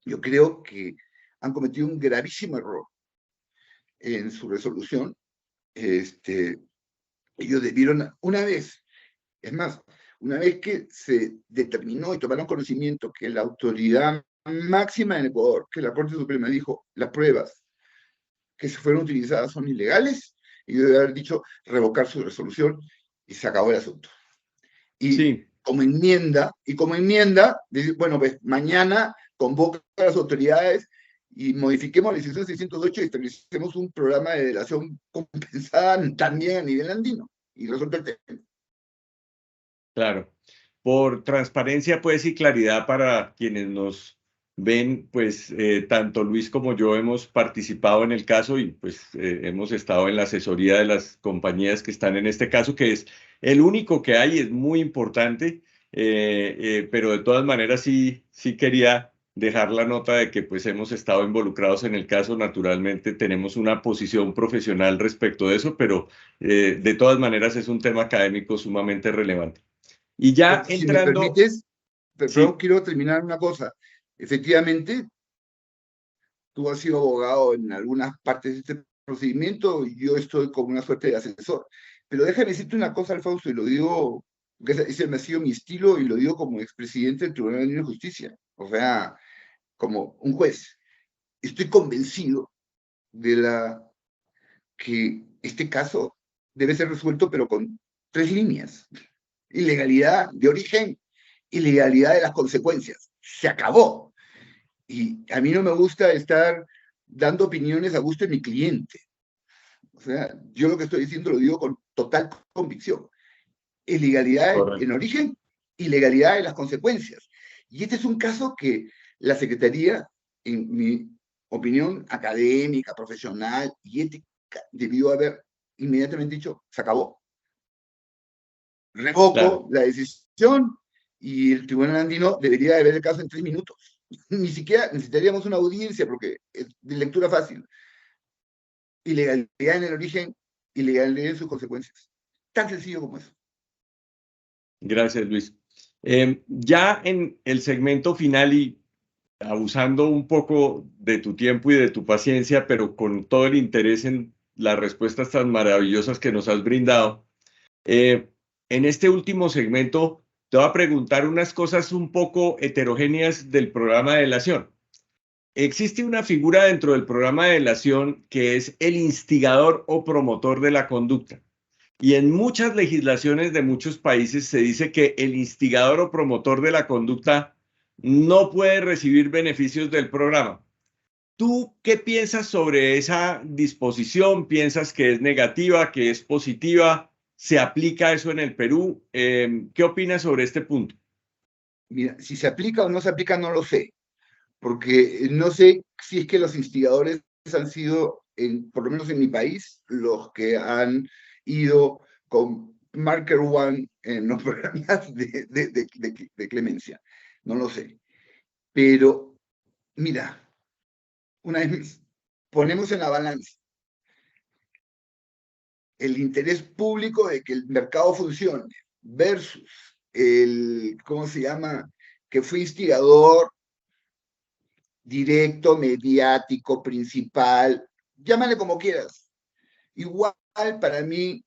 yo creo que han cometido un gravísimo error en su resolución. Ellos debieron, es más, una vez que se determinó y tomaron conocimiento que la autoridad máxima en Ecuador, que la Corte Suprema dijo, las pruebas que se fueron utilizadas son ilegales, ellos deben haber dicho revocar su resolución y se acabó el asunto. Y sí. como enmienda, decir, bueno, pues mañana convoca a las autoridades y modifiquemos la decisión 608 y establecemos un programa de delación compensada también a nivel andino y resuelve el tema. Claro. Por transparencia, pues, y claridad para quienes nos ven, pues, tanto Luis como yo hemos participado en el caso y, pues, hemos estado en la asesoría de las compañías que están en este caso, que es el único que hay, es muy importante, pero de todas maneras sí quería dejar la nota de que, pues, hemos estado involucrados en el caso. Naturalmente, tenemos una posición profesional respecto de eso, pero de todas maneras es un tema académico sumamente relevante. Y ya Si me entrando, permites, perdón, sí, quiero terminar una cosa. Efectivamente, tú has sido abogado en algunas partes de este procedimiento y yo estoy como una suerte de asesor. Pero déjame decirte una cosa, Alfonso, y lo digo, porque ese me ha sido mi estilo y lo digo como expresidente del Tribunal de Justicia, o sea, como un juez. Estoy convencido de que este caso debe ser resuelto, pero con 3 líneas. Ilegalidad de origen, ilegalidad de las consecuencias. Se acabó. Y a mí no me gusta estar dando opiniones a gusto de mi cliente. O sea, yo lo que estoy diciendo lo digo con total convicción. Ilegalidad en Correcto. origen, ilegalidad en las consecuencias. Y este es un caso que la Secretaría, en mi opinión académica, profesional y ética, debió haber inmediatamente dicho, se acabó. Claro. Revoco la decisión y el tribunal andino debería de ver el caso en 3 minutos. Ni siquiera necesitaríamos una audiencia porque es de lectura fácil. Ilegalidad en el origen, ilegalidad en sus consecuencias. Tan sencillo como eso. Gracias, Luis. Ya en el segmento final y abusando un poco de tu tiempo y de tu paciencia, pero con todo el interés en las respuestas tan maravillosas que nos has brindado, en este último segmento te voy a preguntar unas cosas un poco heterogéneas del programa de delación. Existe una figura dentro del programa de delación que es el instigador o promotor de la conducta. Y en muchas legislaciones de muchos países se dice que el instigador o promotor de la conducta no puede recibir beneficios del programa. ¿Tú qué piensas sobre esa disposición? ¿Piensas que es negativa, que es positiva? ¿Se aplica eso en el Perú? ¿Qué opinas sobre este punto? Mira, si se aplica o no se aplica, no lo sé, porque no sé si es que los instigadores han sido, por lo menos en mi país, los que han ido con Marker One en los programas de clemencia. No lo sé. Pero, mira, una vez más, ponemos en la balanza el interés público de que el mercado funcione versus el, ¿cómo se llama?, que fue instigador directo, mediático, principal, llámale como quieras. Igual para mí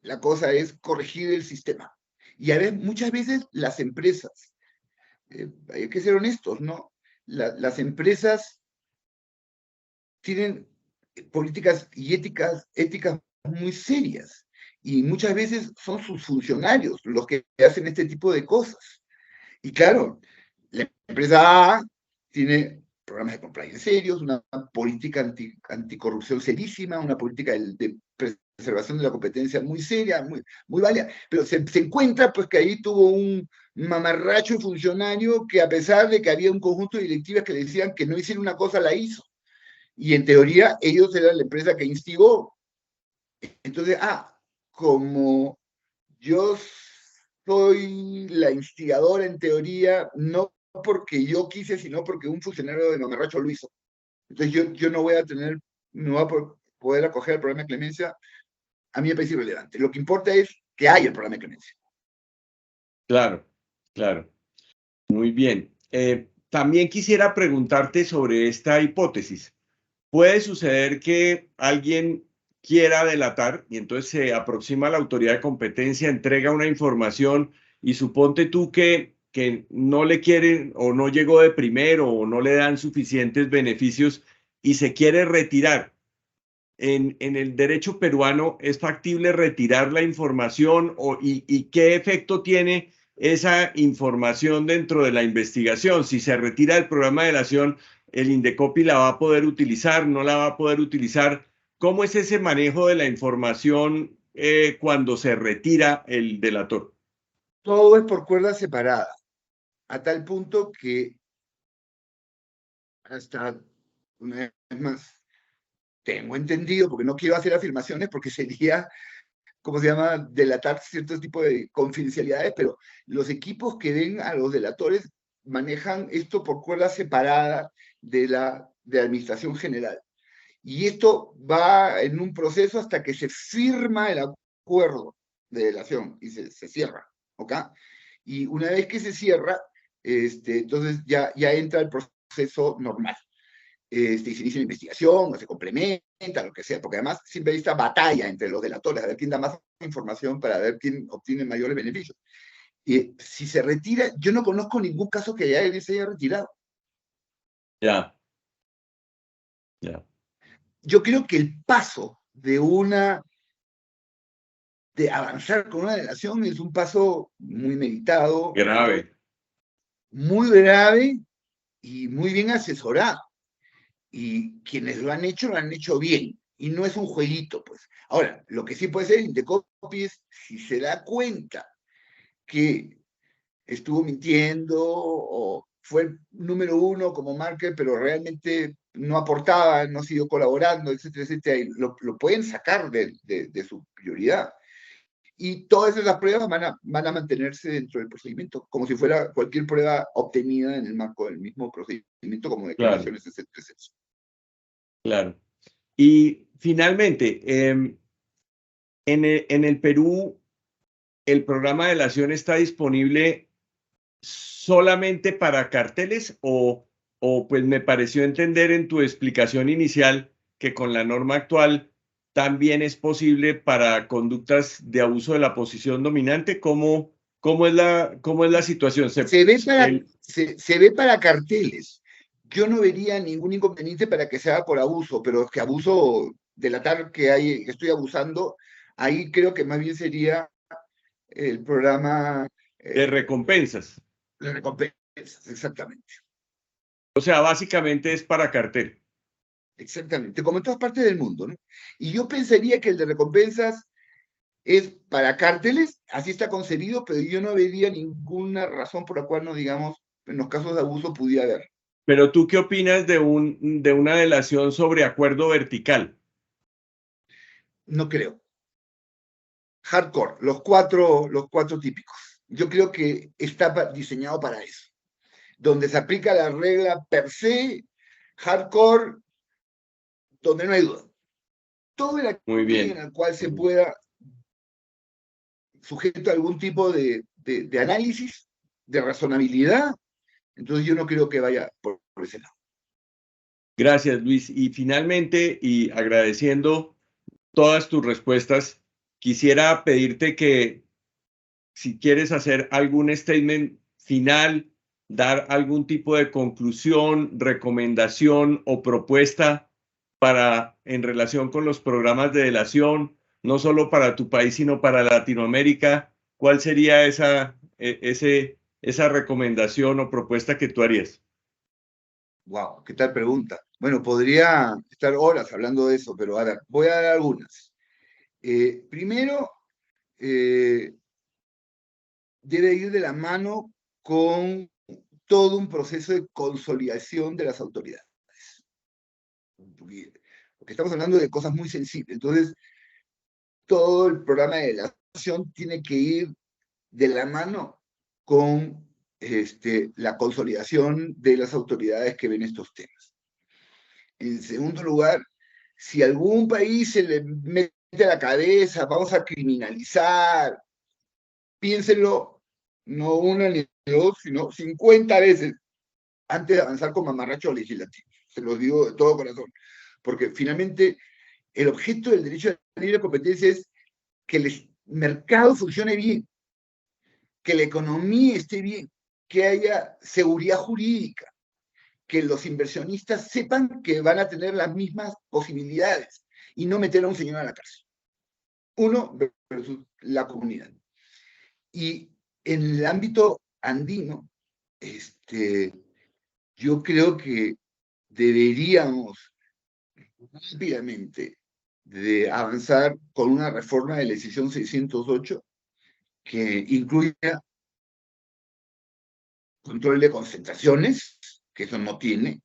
la cosa es corregir el sistema. Y a ver, muchas veces las empresas, hay que ser honestos, ¿no? Las empresas tienen políticas y éticas muy serias. Y muchas veces son sus funcionarios los que hacen este tipo de cosas. Y claro, la empresa A tiene programas de compliance serios, una política anticorrupción serísima, una política de preservación de la competencia muy seria, muy válida, pero se encuentra pues que ahí tuvo un mamarracho funcionario que a pesar de que había un conjunto de directivas que le decían que no hiciera una cosa, la hizo. Y en teoría ellos eran la empresa que instigó. Entonces, como yo soy la instigadora en teoría, no porque yo quise, sino porque un funcionario de Mamarracho lo hizo. Entonces yo no voy a tener, no voy a poder acoger el programa de clemencia. A mí me parece irrelevante. Lo que importa es que haya el programa de clemencia. Claro, claro. Muy bien. También quisiera preguntarte sobre esta hipótesis. Puede suceder que alguien quiera delatar y entonces se aproxima a la autoridad de competencia, entrega una información y suponte tú que no le quieren o no llegó de primero o no le dan suficientes beneficios y se quiere retirar. En el derecho peruano, ¿es factible retirar la información y qué efecto tiene esa información dentro de la investigación? Si se retira del programa de delación, ¿el Indecopi la va a poder utilizar? ¿No la va a poder utilizar? ¿Cómo es ese manejo de la información cuando se retira el delator? Todo es por cuerda separada, a tal punto que hasta una vez más, tengo entendido, porque no quiero hacer afirmaciones porque sería, ¿cómo se llama?, delatar ciertos tipos de confidencialidades, pero los equipos que den a los delatores manejan esto por cuerda separada de administración general. Y esto va en un proceso hasta que se firma el acuerdo de delación y se cierra, ¿ok? Y una vez que se cierra, entonces ya entra el proceso normal. Y se inicia la investigación, o se complementa, lo que sea, porque además siempre hay esta batalla entre los delatores, a ver quién da más información para ver quién obtiene mayores beneficios. Y si se retira, yo no conozco ningún caso que ya se haya retirado. Ya, ya. Yo creo que el paso de avanzar con una delación es un paso muy meditado, Grave. muy grave y muy bien asesorado. Y quienes lo han hecho bien. y no es un jueguito, pues. Ahora, lo que sí puede ser Indecopi es, si se da cuenta que estuvo mintiendo o fue el número uno como marca, pero realmente no aportaba, no siguió colaborando, etcétera, etcétera, y lo pueden sacar de su prioridad. Y todas esas pruebas van a mantenerse dentro del procedimiento, como si fuera cualquier prueba obtenida en el marco del mismo procedimiento, como Claro, declaraciones, etcétera, etcétera. claro. Y finalmente, en el Perú, ¿el programa de delación está disponible solamente para carteles o pues me pareció entender en tu explicación inicial que con la norma actual también es posible para conductas de abuso de la posición dominante? ¿Cómo es la situación? Se ve para carteles. Yo no vería ningún inconveniente para que sea por abuso, pero es que abuso, delatar que hay, que estoy abusando, ahí creo que más bien sería el programa de eh, recompensas. de recompensas, exactamente. O sea, básicamente es para cartel. Exactamente, como en todas partes del mundo, ¿no? Y yo pensaría que el de recompensas es para cárteles, así está concebido, pero yo no vería ninguna razón por la cual no, digamos, en los casos de abuso pudiera haber. Pero ¿tú qué opinas de una delación sobre acuerdo vertical? No creo. Hardcore, los cuatro típicos. Yo creo que está diseñado para eso. Donde se aplica la regla per se, hardcore, donde no hay duda. Todo el Muy aquel en bien. el cual se pueda, sujeto a algún tipo de análisis, de razonabilidad, entonces yo no creo que vaya por ese lado. Gracias, Luis. Y finalmente, y agradeciendo todas tus respuestas, quisiera pedirte que si quieres hacer algún statement final, dar algún tipo de conclusión, recomendación o propuesta para en relación con los programas de delación, no solo para tu país, sino para Latinoamérica, ¿cuál sería esa recomendación o propuesta que tú harías? Wow, ¿qué tal pregunta? Bueno, podría estar horas hablando de eso, pero a ver, voy a dar algunas. Primero, eh, debe ir de la mano con todo un proceso de consolidación de las autoridades. Porque estamos hablando de cosas muy sensibles. Entonces, todo el programa de la acción tiene que ir de la mano con la consolidación de las autoridades que ven estos temas. En segundo lugar, si algún país se le mete a la cabeza, vamos a criminalizar, piénsenlo no una ni dos, sino 50 veces antes de avanzar con mamarracho legislativo. Se los digo de todo corazón. Porque finalmente el objeto del derecho a la libre competencia es que el mercado funcione bien, que la economía esté bien, que haya seguridad jurídica, que los inversionistas sepan que van a tener las mismas posibilidades y no meter a un señor a la cárcel. Uno versus la comunidad. Y en el ámbito andino, yo creo que deberíamos rápidamente de avanzar con una reforma de la decisión 608 que incluya control de concentraciones, que eso no tiene,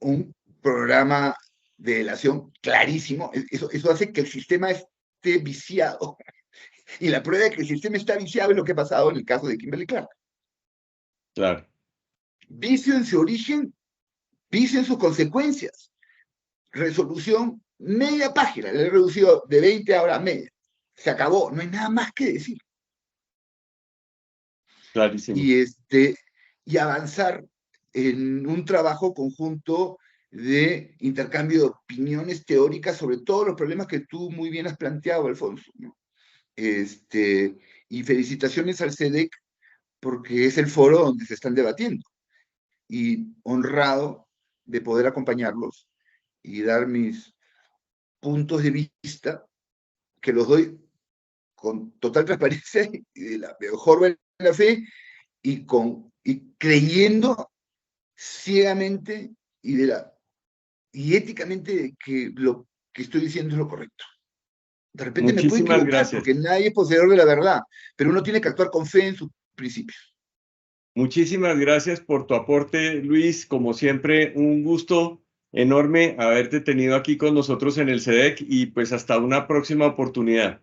un programa de delación clarísimo, eso hace que el sistema esté viciado. Y la prueba de que el sistema está viciado es lo que ha pasado en el caso de Kimberly Clark. Claro. Vicio en su origen, vicio en sus consecuencias. Resolución, media página, le he reducido de 20 ahora a media. Se acabó, no hay nada más que decir. Clarísimo. Y avanzar en un trabajo conjunto de intercambio de opiniones teóricas sobre todos los problemas que tú muy bien has planteado, Alfonso, ¿no? Y felicitaciones al CEDEC porque es el foro donde se están debatiendo. Y honrado de poder acompañarlos y dar mis puntos de vista, que los doy con total transparencia y de la mejor buena fe y creyendo ciegamente y éticamente que que estoy diciendo es lo correcto. De repente me puedo Muchísimas equivocar gracias. porque nadie es poseedor de la verdad, pero uno tiene que actuar con fe en sus principios. Muchísimas gracias por tu aporte, Luis. Como siempre, un gusto enorme haberte tenido aquí con nosotros en el SEDEC y pues hasta una próxima oportunidad.